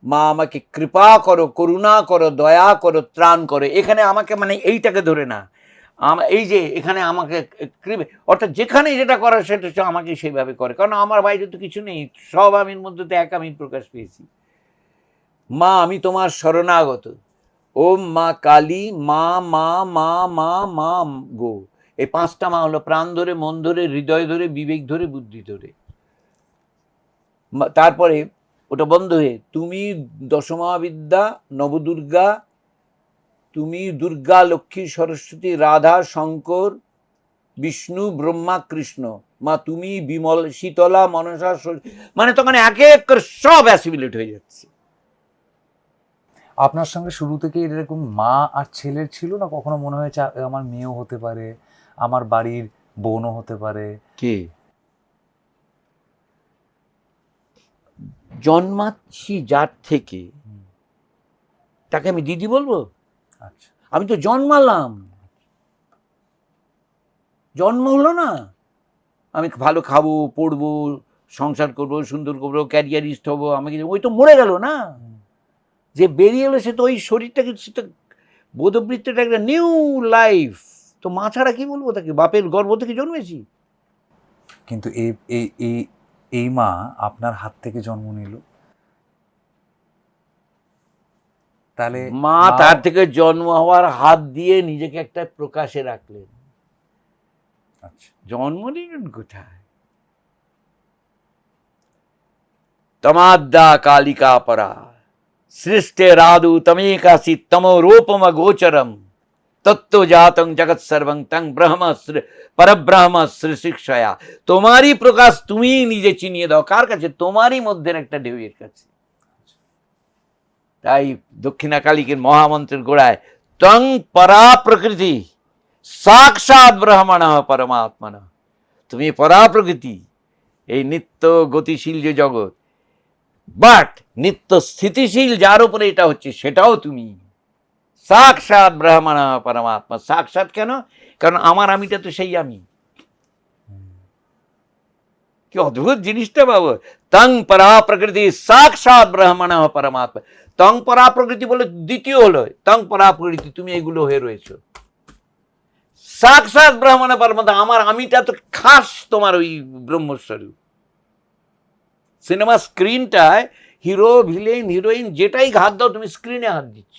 মা আমাকে কৃপা করো, করুণা করো, দয়া করো, ত্রাণ করো। এখানে আমাকে মানে এইটাকে ধরে না, এই যে এখানে আমাকে অর্থাৎ যেখানে যেটা করার সেটা আমাকে সেইভাবে করে, কারণ আমার বাইরে তো কিছু নেই, সব আমির মধ্যে তো এক আমি প্রকাশ পেয়েছি। মা আমি তোমার শরণাগত, ওম মা কালী, মা মা মা মা মা গো। এই 5টা মা হলো প্রাণ ধরে, মন ধরে, হৃদয় ধরে, বিবেক ধরে, বুদ্ধি ধরে। তারপরে ওটা বন্ধ হয়ে তুমি দশমা বিদ্যা, নবদুর্গা, তুমি দুর্গা, লক্ষ্মী, সরস্বতী, রাধা, শঙ্কর, বিষ্ণু, ব্রহ্মা, কৃষ্ণ। মা তুমি বিমল, শীতলা, মনসা, মানে তখন এক এক করে সব অ্যাসিমিলেট হয়ে যাচ্ছে। আপনার সঙ্গে শুরু থেকে এরকম মা আর ছেলের ছিল না? কখনো মনে হয়েছে আমার মেয়েও হতে পারে, আমার বাড়ির বোনও হতে পারে? কে জন্মাচ্ছি যার থেকে তাকে আমি দিদি বলবো? আচ্ছা, আমি তো জন্মালাম, জন্ম হলো না, আমি ভালো খাবো, পড়বো, সংসার করবো, সুন্দর করবো, ক্যারিয়ারিস্ট হবো, আমাকে ওই তো মরে গেল না, যে বেরিয়ে এলো সে তো ওই শরীরটাকে, সেটা বোধবৃত্তিটা একটা নিউ লাইফ। তো মা ছাড়া কি বলবো তাকে? বাপের গর্ভ থেকে জন্মেছি। কিন্তু এই মা আপনার হাত থেকে জন্ম নিল, তাহলে মা তার থেকে জন্ম হওয়ার হাত দিয়ে নিজেকে একটা প্রকাশে রাখলেন। আচ্ছা, জন্ম নিলেন কোথায়? তমাদ্দা কালিকা পরা সৃষ্টে রাদু তমেকাসি তমো রূপম গোচরম তত্ত্ব জাতং জগৎ সর্বং তং ব্রহ্ম পরব্রহ্ম শ্রী শিক্ষয়া। তোমারই প্রকাশ তুমি নিজে চিনিয়ে দাও। কার কাছে? তোমারই মধ্যে একটা ঢেউয়ের কাছে। তাই দক্ষিণা কালিকের মহামন্ত্রের গোড়ায় তং পরা প্রকৃতি সাক্ষাৎ ব্রহ্মণ পরমাত্মন। তুমি পরা প্রকৃতি, এই নিত্য গতিশীল যে জগৎ, বাট নিত্য স্থিতিশীল যার উপরে এটা হচ্ছে সেটাও তুমি। সাক্ষাৎ ব্রহ্মণ পরমাত্মা। সাক্ষাৎ কেন? কারণ আমার আমিটা তো সেই আমি। কি অদ্ভুত জিনিসটা বাবু। তং পরা প্রকৃতি সাক্ষাৎ ব্রহ্মণ পরমাত্মা। তং পরা প্রকৃতি বলে দ্বিতীয় হলো, তং পরা প্রকৃতি, তুমি এইগুলো হয়ে রয়েছো। সাক্ষাৎ ব্রহ্মণ পরমাত্মা, আমার আমিটা তো খাস তোমার ওই ব্রহ্মস্বরূপ। সিনেমা স্ক্রিনটায় হিরো ভিলেন হিরোইন যেটাই হাত দাও তুমি স্ক্রিনে হাত দিচ্ছ।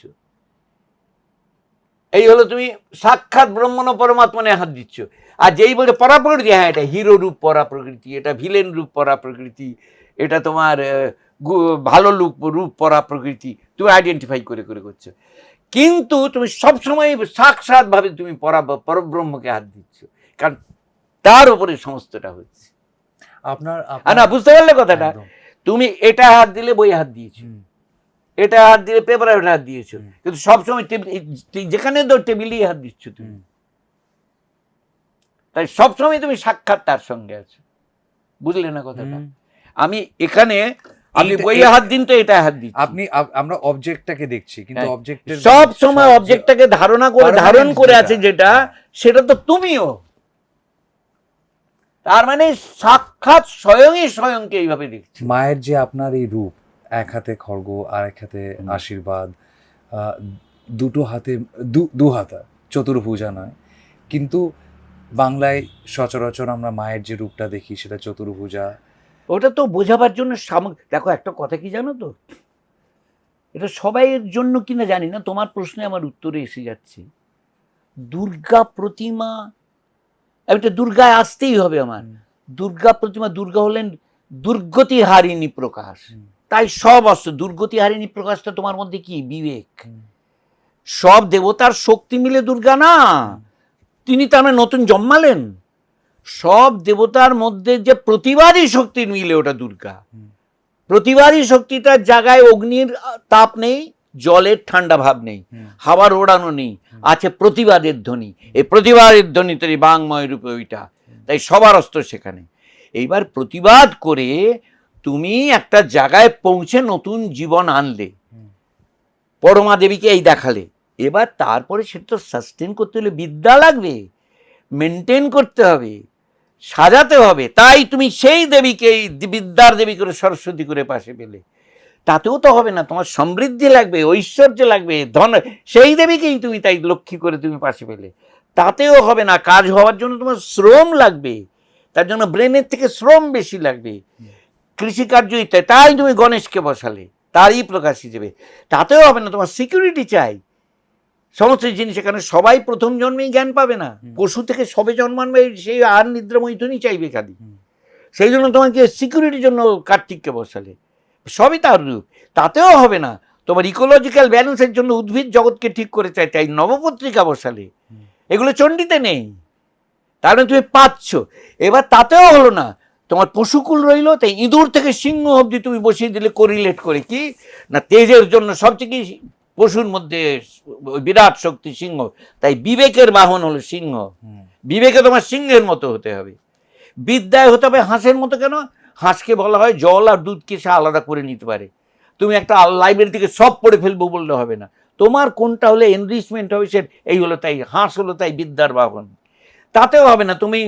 এই হলো তুমি সাক্ষাৎ ব্রহ্মণ পরমাত্মনে হাত দিচ্ছ। আর যেই বলছে পরা প্রকৃতি, হ্যাঁ এটা হিরো রূপ পরা প্রকৃতি, এটা ভিলেন রূপ পরা প্রকৃতি, এটা তোমার ভালো রূপ পরা প্রকৃতি, তুমি আইডেন্টিফাই করে করে করছো। কিন্তু তুমি সবসময় সাক্ষাৎ ভাবে তুমি পরব্রহ্মকে হাত দিচ্ছ, কারণ তার উপরে সমস্তটা হচ্ছে। আপনার না, বুঝতে পারলে কথাটা? তুমি এটা হাত দিলে বই হাত দিয়েছো, এটা হাত দিলে পেপারে হাত দিয়েছো, কিন্তু সবসময় যেখানে টেবিলেই হাত দিচ্ছ তুমি। তাই সবসময় তুমি সাক্ষাৎ তার সঙ্গে আছো। বুঝলে না কথাটা? আমি এখানে আপনি বইয়ে হাত দিন তো এটা হাত দিচ্ছি, আপনি আমরা অবজেক্টটাকে দেখছি, কিন্তু অবজেক্টের সব সময় অবজেক্টটাকে ধারণ করে আছে যেটা, সেটা তো তুমিও। তার মানে সাক্ষাৎ স্বয়ংকে এইভাবে দেখছি। মায়ের যে আপনার এই রূপ, এক হাতে খড়গ আর এক হাতে আশীর্বাদ, দুটো হাতে দু হাতা, চতুর্ভুজা নয়, কিন্তু বাংলায় সচরাচর আমরা মায়ের যে রূপটা দেখি সেটা চতুর্ভুজা। ওটা তো বোঝাবার জন্য দেখো একটা কথা কি জানো তো, এটা সবাইয়ের জন্য কিনা জানি না, তোমার প্রশ্নে আমার উত্তরে এসে যাচ্ছে। দুর্গা প্রতিমা, একটা দুর্গায় আসতেই হবে আমার। দুর্গা প্রতিমা, দুর্গা হলেন দুর্গতি হারিণী প্রকাশ, তাই সব অস্ত্র। দুর্গতি হারিণী প্রকাশটা তোমার মধ্যে কি? বিবেক। সব দেবতার শক্তি মিলে দুর্গা না, তিনি তার নতুন জন্মালেন। সব দেবতার মধ্যে যে প্রতিবাদী শক্তি মিলে ওটা দুর্গা। প্রতিবাদী শক্তিটার জায়গায় অগ্নির তাপ নেই, জলের ঠান্ডা ভাব নেই, হাওয়ার ওড়ানো নেই, আছে প্রতিবাদের ধ্বনি। এই প্রতিবাদের ধ্বনি তৈরি বাংময় রূপে ওইটা, তাই সবার অস্ত্র সেখানে। এইবার প্রতিবাদ করে তুমি একটা জায়গায় পৌঁছে নতুন জীবন আনলে, পরমা দেবীকে এই দেখালে। এবার তারপরে সেটা তো সাস্টেন করতে হলে বিদ্যা লাগবে, মেনটেন করতে হবে, সাজাতে হবে। তাই তুমি সেই দেবীকে বিদ্যার দেবী করে, সরস্বতী করে পাশে পেলে। তাতেও তো হবে না, তোমার সমৃদ্ধি লাগবে, ঐশ্বর্য লাগবে, ধন, সেই দেবীকেই তুমি তাই লক্ষ্মী করে তুমি পাশে পেলে। তাতেও হবে না, কাজ হওয়ার জন্য তোমার শ্রম লাগবে, তার জন্য ব্রেনের থেকে শ্রম বেশি লাগবে। কৃষিকার্য ইত্যাদি, তাই তুমি গণেশকে বসালে, তারই প্রকাশ হিসেবে। তাতেও হবে না, তোমার সিকিউরিটি চাই। সমস্ত জিনিস এখানে সবাই প্রথম জন্মেই জ্ঞান পাবে না, পশু থেকে সবে জন্মানবে, সেই আর নিদ্রা মৈথুনই চাইবে খালি। সেই জন্য তোমাকে সিকিউরিটির জন্য কার্তিককে বসালে, সবই তার রূপ। তাতেও হবে না, তোমার ইকোলজিক্যাল ব্যালেন্সের জন্য উদ্ভিদ জগৎকে ঠিক করে চাই, তাই নবপত্রিকা বসালে। এগুলো চণ্ডীতে নেই, তাহলে তুমি পাচ্ছ। এবার তাতেও হলো না, তোমার পশুকুল রইলো, তাই ইঁদুর থেকে সিংহ অবধি তুমি বসিয়ে দিলে কোরিলেট করে। কি না, তেজের জন্য সবচেয়ে কি পশুর মধ্যে বিরাট শক্তি সিংহ, তাই বিবেকের বাহন হলো সিংহ। বিবেকে তোমার সিংহের মতো হতে হবে, বিদ্যায় হতে হবে হাঁসের মতো। কেন? হাঁসকে বলা হয় জল আর দুধকে সে আলাদা করে নিতে পারে। তুমি একটা লাইব্রেরি থেকে সব পড়ে ফেলবো বললে হবে না, তোমার কোনটা হলে এনরিচমেন্ট হবে সে, এই হলো তাই হাঁস হলো তাই বিদ্যার বাহন। তাতেও হবে না, তুমি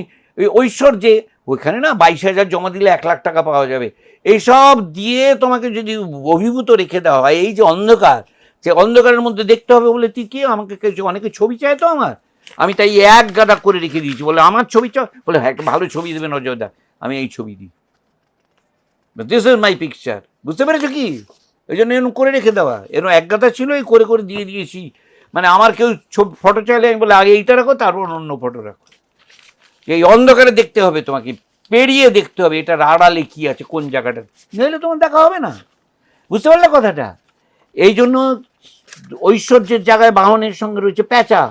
ঐশ্বর্যে ওইখানে না 22,000 জমা দিলে 1 লাখ টাকা পাওয়া যাবে, এইসব দিয়ে তোমাকে যদি অভিভূত রেখে দেওয়া হয়, এই যে অন্ধকার, যে অন্ধকারের মধ্যে দেখতে হবে বলে তুই কি আমাকে অনেকে ছবি চায় তো আমার, আমি তাই এক গাদা করে রেখে দিয়েছি। বলে আমার ছবি চাও, বলে হ্যাঁ একটা ভালো ছবি দেবেন অযোধ্যা, আমি এই ছবি দিই, দিস ইজ মাই পিকচার। বুঝতে পেরেছো কি? ওই জন্য এরকম করে রেখে দেওয়া, এরকম এক গাদা ছিল, এই করে করে দিয়ে দিয়েছি। মানে আমার কেউ ছবি ফটো চাইলে আমি বলে আগে এইটা রাখো, তারপর অন্য ফটো রাখো। এই অন্ধকারে দেখতে হবে, তোমাকে পেরিয়ে দেখতে হবে এটার আড়ালে কি আছে, কোন জায়গাটা, নইলে তোমার দেখা হবে না। বুঝতে পারলে কথাটা? এই জন্য ঐশ্বর্যের জায়গায় বাহনের সঙ্গে রয়েছে প্যাঁচা,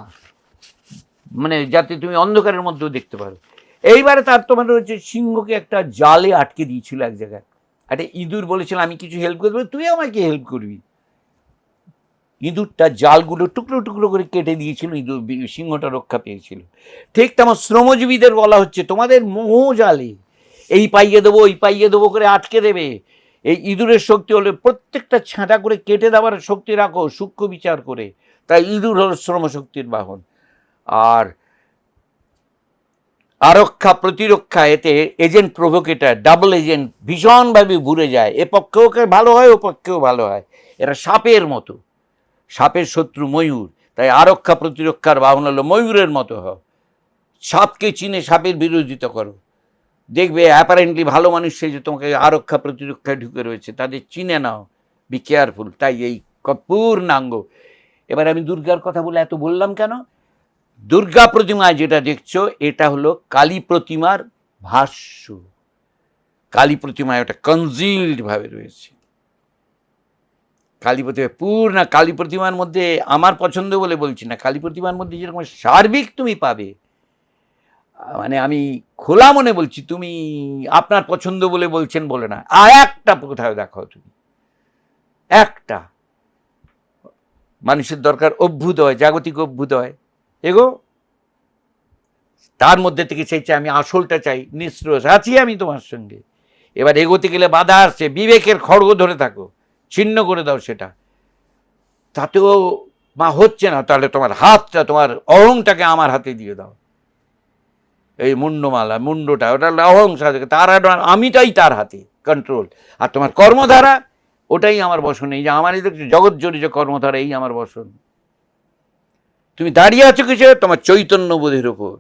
মানে যাতে তুমি অন্ধকারের মধ্যেও দেখতে পারো। এইবারে তার তোমার রয়েছে সিংহকে একটা জালে আটকে দিয়েছিল এক জায়গায়। একটা ইঁদুর বলেছিল আমি কিছু হেল্প করতে পারি, তুই আমাকে হেল্প করবি। ইঁদুরটা জালগুলো টুকরো টুকরো করে কেটে দিয়েছিল, ইঁদুর সিংহটা রক্ষা পেয়েছিল। ঠিক তেমন শ্রমজীবীদের বলা হচ্ছে তোমাদের মোহ জালে এই পাইয়ে দেবো ওই পাইয়ে দেবো করে আটকে দেবে, এই ইঁদুরের শক্তি হলে প্রত্যেকটা ছাঁটা করে কেটে দেওয়ার শক্তি রাখো, সূক্ষ্ম বিচার করে। তাই ইঁদুর হল শ্রমশক্তির বাহন। আর আরক্ষা প্রতিরক্ষা, এতে এজেন্ট প্রভোকেটার, ডাবল এজেন্ট, ভীষণভাবে ঘুরে যায়, এ পক্ষেও ভালো হয় ও পক্ষেও ভালো হয়। এরা সাপের মতো, সাপের শত্রু ময়ূর, তাই আরক্ষা প্রতিরক্ষার বাহন হলো ময়ূরের মতো হও। সাপকে চিনে সাপের বিরোধিতা করো, দেখবে অ্যাপারেন্টলি ভালো মানুষ সে যে তোমাকে আরক্ষা প্রতিরক্ষায় ঢুকে রয়েছে, তাদের চিনে নাও, বি কেয়ারফুল। তাই এই পূর্ণাঙ্গ। এবার আমি দুর্গার কথা বলে এত বললাম কেন? দুর্গা প্রতিমায় যেটা দেখছো এটা হলো কালী প্রতিমার ভাষ্য। কালী প্রতিমায় ওটা কনজিলড ভাবে রয়েছে। কালী প্রতিমা পূর্ণ, কালী প্রতিমার মধ্যে আমার পছন্দ বলে বলছি না, কালী প্রতিমার মধ্যে যেরকম সার্বিক তুমি পাবে, মানে আমি খোলা মনে বলছি, তুমি আপনার পছন্দ বলে বলছেন বলে না, আর একটা কোথাও দেখাও তুমি, একটা। মানুষের দরকার অভ্যুদয়, জাগতিক অভ্যুদয়, এগো তার মধ্যে থেকে চাইছে আমি আসলটা চাই, নিঃস্রোষ আছি আমি তোমার সঙ্গে। এবার এগোতে গেলে বাধা আসছে, বিবেকের খড়গ ধরে থাকো, ছিন্ন করে দাও সেটা। তাতেও মা হচ্ছে না, তাহলে তোমার হাতটা, তোমার অহংটাকে আমার হাতে দিয়ে দাও। এই মুন্ডমালা, মুন্ডটা, ওটা অহংসার, তার আমিটাই তার হাতে কন্ট্রোল। আর তোমার কর্মধারা, ওটাই আমার বসন। এই যে আমার এই জগৎ জড়িত কর্মধারা, এই আমার বসন। তুমি দাঁড়িয়ে আছো কিছু তোমার চৈতন্য বোধের উপর,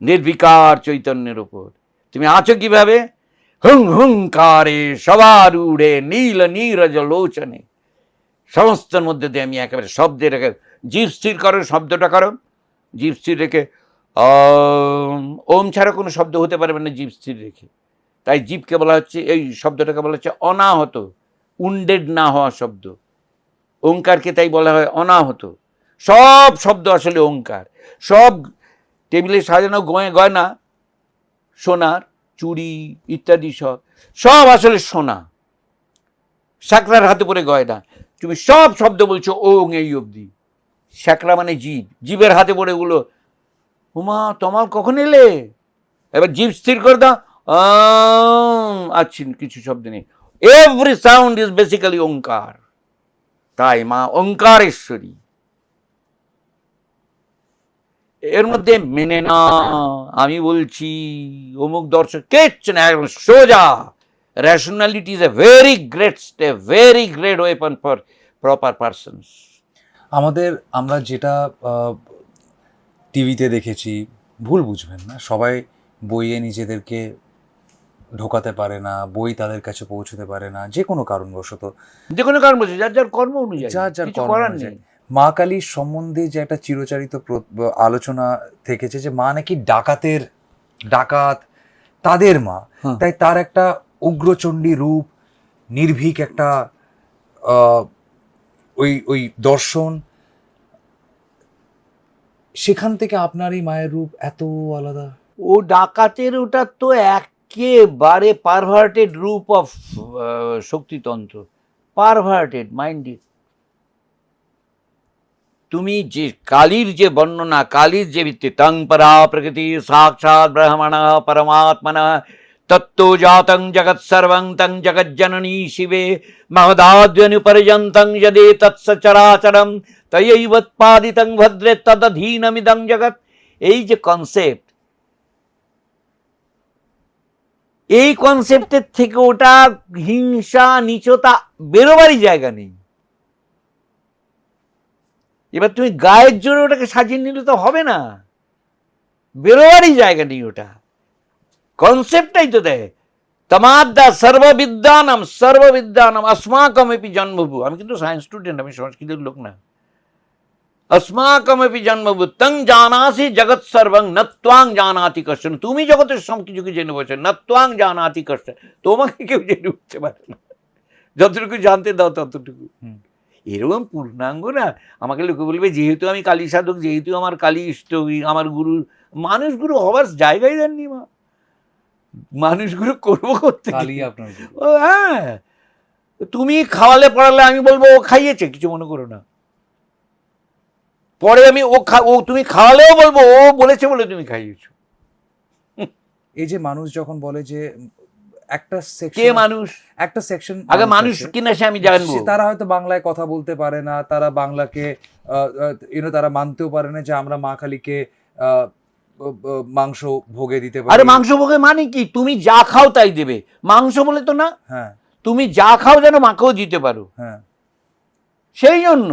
নির্বিকার চৈতন্যের উপর। তুমি আছো কিভাবে? হুং হুংকারে সবার উড়ে নীল নীরজ লোচনে। সমস্তের মধ্যে দিয়ে আমি একেবারে শব্দে রেখে, জীব স্থির করো, শব্দটা করো, জীব স্থির রেখে ওম ছাড়া কোনো শব্দ হতে পারবে না জীব স্থির রেখে। তাই জীবকে বলা হচ্ছে, এই শব্দটাকে বলা হচ্ছে অনাহত, উন্ডেড না হওয়া শব্দ। ওঙ্কারকে তাই বলা হয় অনাহত। সব শব্দ আসলে ওঙ্কার। সব টেবিলে সাজানো গয়না, সোনার চুড়ি ইত্যাদি সব সব আসলে সোনা। শ্যাকরার হাতে পরে গয়না, তুমি সব শব্দ বলছো ওং এই অবধি। শ্যাকরা মানে জীব, জীবের হাতে পড়ে ওগুলো। উমা তোমার কখন এলে? এবার জীব স্থির করে দাও, আচ্ছা কিছু শব্দ নেই। এভরি সাউন্ড ইজ বেসিক্যালি ওঙ্কার। তাই মা ওঙ্কারেশ্বরী। এর মধ্যে মেনে না আমি বলছি অমুক দর্শক কিচ্ছু না, একদম সোজা। Rationality is a very great step, very great weapon for proper persons. আমরা যেটা টিভিতে দেখেছি, ভুল বুঝবেন না, সবাই বইয়ে নিজেদেরকে ঢোকাতে পারে না, বই তাদের কাছে পৌঁছতে পারে না, যে কোনো কারণবশত, যে কোনো কারণ বলছে, যার যার কর্ম অনুযায়ী, যার যার কিছু কর্ম করার অনুযায়ী। নেই। মা কালীর সম্বন্ধে যে একটা চিরচারিত আলোচনা থেকেছে যে মা নাকি ডাকাত তাদের মা, তাই তার একটা উগ্রচণ্ডী রূপ, নির্ভীক একটা ওই দর্শন, সেখান থেকে আপনার এই মায়ের রূপ এত আলাদা। ও ডাকাতের, ওটা তো একেবারে পারভার্টেড রূপ অফ শক্তিতন্ত্র, পারভার্টেড মাইন্ডেড। তুমি যে কালীর যে বর্ণনা, কালীর যে ভিত্তি, তং পরা প্রকৃতি সাক্ষাৎ ব্রহ্মণ পরমাত্মন তত্ত্ব জাতং জগৎ সর্বং তং জগজ্জননী শিবে মহদাদ্যনুপর্যন্তং যদে তৎসচরাচরম তয়ৈবৎপাদিতং ভদ্রে তদধীনমিদং জগৎ। এই যে কনসেপ্ট, এই কনসেপ্টের থেকে ওটা হিংসা নীচতা বেরোবারই জায়গা নেই। এবার তুমি গায়ের জন্য ওটাকে সাজিয়ে নিলে তো হবে না, বেরোবারই জায়গা নেই। ওটা কনসেপ্টটাই তো দেয়, তমাদ্দা সর্ববিদ্যানাম अस्माकमपि জন্মভূ। আমি কিন্তু সায়েন্স স্টুডেন্ট, আমি সংস্কৃতের লোক না। अस्माकमपि জন্মভূ তং জানাসি জগৎ সর্বং ন ত্বাং জানাতি কশ্চন। তুমি জগতের সব কিছুকে জেনে বসে, ন ত্বাং জানাতি কশ্চন, তোমাকে কেউ জেনে উঠতে পারে না, যতটুকু জানতে দাও ততটুকু। এরকম পূর্ণাঙ্গ না। আমাকে লোকে বলবে যেহেতু আমি কালী সাধক, যেহেতু আমার কালী ইষ্ট, আমার গুরু। মানুষ গুরু হবার জায়গায় দেননি মা, মানুষ গুরু করবো করতে। ও হ্যাঁ, তুমি খাওয়ালে পড়ালে আমি বলবো ও খাইয়েছে, কিছু মনে করো না। পরে আমি ও তুমি খাওয়ালেও বলবো ও বলেছে বলে তুমি খাইয়েছো। এই যে মানুষ যখন বলে যে একটা কে সেকশন, মানুষ, একটা সেকশন আগে মানুষ কিনা সে আমি জানবো। তারা হয়তো বাংলায় কথা বলতে পারে না, তারা বাংলাকে তারা মানতেও পারে না যে আমরা মা কালীকে মাংস ভোগে দিতে পারি। আরে মাংস ভোগে মানে কি, তুমি যা খাও তাই দেবে, মাংস বলে তো না, হ্যাঁ তুমি যা খাও যেন মাকেও দিতে পারো, হ্যাঁ সেই জন্য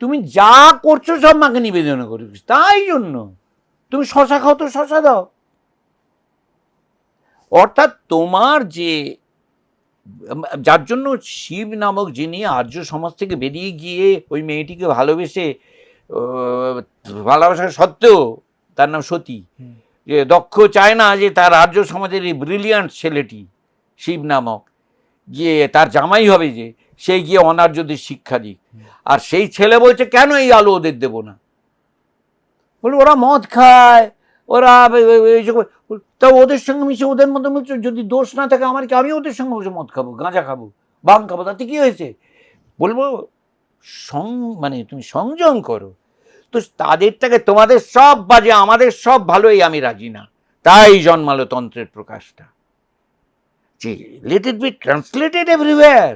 তুমি যা করছো সব মাকে নিবেদন করো, তাই জন্য তুমি শশা খাও তো শশা দাও। অর্থাৎ তোমার যে, যার জন্য শিব নামক যিনি আর্য সমাজ থেকে বেরিয়ে গিয়ে ওই মেয়েটিকে ভালোবেসে, ভালোবাসা সত্ত্বেও, তার নাম সতী, যে দক্ষ চায় না যে তার আর্য সমাজের এই ব্রিলিয়ান্ট ছেলেটি শিব নামক গিয়ে তার জামাই হবে, যে সেই গিয়ে অনার্যদের শিক্ষা দিক। আর সেই ছেলে বলছে কেন এই আলো ওদের দেবো না, বলে ওরা মদ খায়, ওরা তা ওদের সঙ্গে মিশে ওদের মধ্যে মিশে যদি দোষ না থাকে আমার কি, আমি ওদের সঙ্গে বসে মদ খাবো, গাঁজা খাবো, ভাং খাবো, তাতে কি হয়েছে? বলবো মানে তুমি সংযম করো। তো তাদেরটাকে তোমাদের সব বাজে আমাদের সব ভালোই আমি রাজি না, তাই জন্মালো তন্ত্রের প্রকাশটা, যে let it be translated everywhere,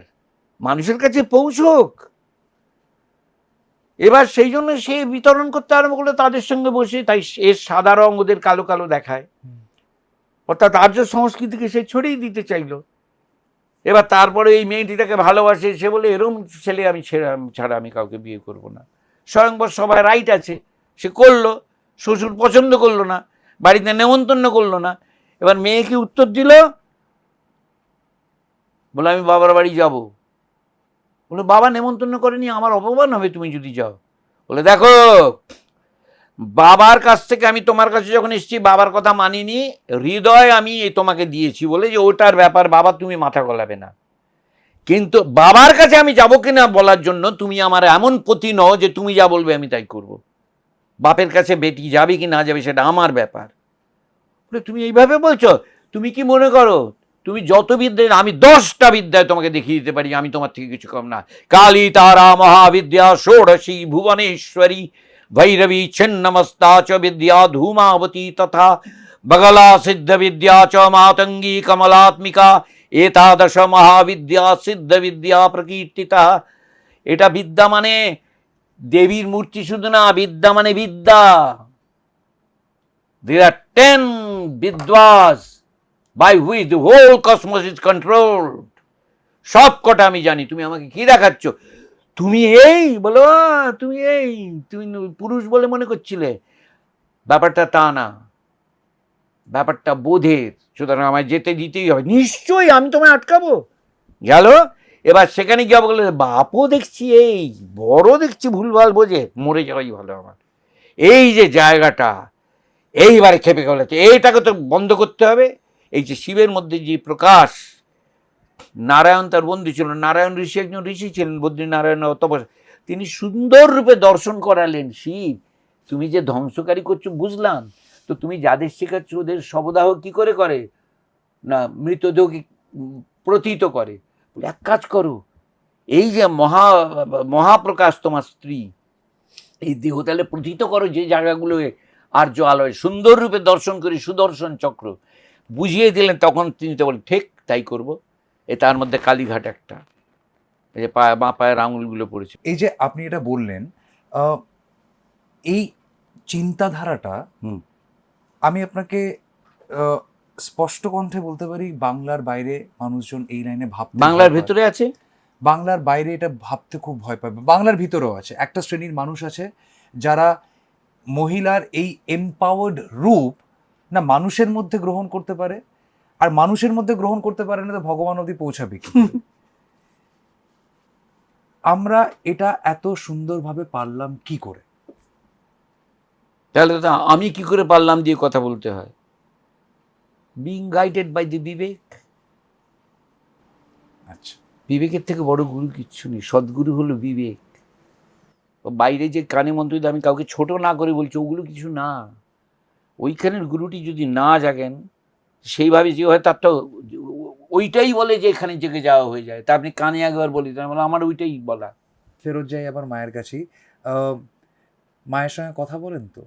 মানুষের কাছে পৌঁছক। এবার সেই জন্য সে বিতরণ করতে আরম্ভ করলো তাদের সঙ্গে বসে, তাই এর সাদা রং ওদের কালো কালো দেখায়, অর্থাৎ আর্য সংস্কৃতিকে সে ছড়িয়ে দিতে চাইলো। এবার তারপরে এই মেয়েটিটাকে ভালোবাসে, সে বলে এরম ছেলে আমি ছাড়া আমি কাউকে বিয়ে করব না। স্বয়ংবর সবাই রাইট আছে, সে করলো, শ্বশুর পছন্দ করলো না, বাড়িতে নেমন্তন্ন করলো না। এবার মেয়েকে উত্তর দিল, বলে আমি বাবার বাড়ি যাব। বলে বাবা নেমন্তন্ন করেনি, আমার অপমান হবে তুমি যদি যাও। বলে দেখো, বাবার কাছ থেকে আমি তোমার কাছে যখন এসেছি বাবার কথা মানিনি, হৃদয় আমি তোমাকে দিয়েছি বলে যে ওটার ব্যাপার বাবা তুমি মাথা গলাবে না, কিন্তু বাবার কাছে আমি যাব কিনা বলার জন্য তুমি আমার এমন পতি নও যে তুমি যা বলবে আমি তাই করব। বাপের কাছে বেটি যাবে কি না যাবে সেটা আমার ব্যাপার। বলে তুমি এইভাবে বলছো, তুমি কি মনে করো তুমি যত বিদ্যায়, আমি 10টা বিদ্যায় তোমাকে দেখিয়ে দিতে পারি আমি তোমার থেকে কিছু কম না। কালী তারা মহাবিদ্যা ষোড়শী ভুবনেশ্বরী ভৈরবী ছিন্নমস্তা চ বিদ্যা ধূমাবতী তথা বগলা সিদ্ধ বিদ্যা চ মাতঙ্গী কমলাত্মিকা এতাদশ মহাবিদ্যা সিদ্ধ বিদ্যা প্রকীর্তিতা। এটা বিদ্যা মানে দেবীর মূর্তি শুধু না, বিদ্যা মানে বিদ্যা। There are 10 বিদ্যাস by which the whole cosmos is controlled. সব কটা আমি জানি, তুমি আমাকে কি দেখাচ্ছ? তুমি এই বলো, তুমি এই, তুমি পুরুষ বলে মনে করছিলে, ব্যাপারটা তা না, ব্যাপারটা বোধের। সুতরাং আমায় যেতে দিতেই হবে। নিশ্চয়ই, আমি তোমায় আটকাবো। গেল, এবার সেখানে গিয়ে বললে বাপও দেখছি এই বড় দেখছি ভুলভাল বোঝে, মরে যাওয়াই ভালো আমার। এই যে জায়গাটা এইবারে খেপে গেছে, এইটাকে তো বন্ধ করতে হবে। এই যে শিবের মধ্যে যে প্রকাশ, নারায়ণ তার বন্ধু ছিল, নারায়ণ ঋষি একজন ঋষি ছিলেন, বদ্রীনারায়ণ তপস্যা, তিনি সুন্দর রূপে দর্শন করালেন শিব তুমি যে ধ্বংসকারী করছো বুঝলাম, তো তুমি যাদের শেখাচ্ছ ওদের শবদাহ কি করে করে না, মৃতদেহকে প্রতীত করে। এক কাজ করো, এই যে মহাপ্রকাশ তোমার স্ত্রী, এই দেহ তাহলে প্রতীত করো যে জায়গাগুলো আর্য আলয়, সুন্দর রূপে দর্শন করি সুদর্শন চক্র বুঝিয়ে দিলেন। তখন তিনি তো বলেন ঠিক তাই করবো। তার মধ্যে কালীঘাট একটা, এই যে বাঁ পায়ের আঙুলগুলো পড়েছে। এই যে আপনি এটা বললেন, এই চিন্তাধারাটা আমি আপনাকে স্পষ্ট কণ্ঠে বলতে পারি বাংলার বাইরে মানুষজন এই লাইনে ভাবতে, বাংলার ভেতরে আছে, বাংলার বাইরে এটা ভাবতে খুব ভয় পাবে। বাংলার ভিতরেও আছে একটা শ্রেণীর মানুষ আছে যারা মহিলার এই এম্পাওয়ার্ড রূপ না মানুষের মধ্যে গ্রহণ করতে পারে, আর মানুষের মধ্যে গ্রহণ করতে পারে না তো ভগবান অবধি পৌঁছাবে কি? আমরা এটা এত সুন্দরভাবে পারলাম কি করে? তাহলে তো আমি কি করে পারলাম দিয়ে কথা বলতে হয়। বিং গাইডেড বাই দি বিবেক। আচ্ছা, বিবেকের থেকে বড় গুরু কিচ্ছু নেই। সদ্গুরু হলো বিবেক। বাইরে যে কানে মন্ত্র আমি কাউকে ছোট না করে বলছি, ওগুলো কিছু না। ওইখানের গুরুটি যদি না জাগেন সেইভাবে যে হয়, তার তো ওইটাই বলে যে এখানে জেগে যাওয়া হয়ে যায়। তা আপনি কানে একবার বলি, তার মানে আমার ওইটাই বলা। ফেরত যাই আবার মায়ের কাছেই। মায়ের সঙ্গে কথা বলেন তো?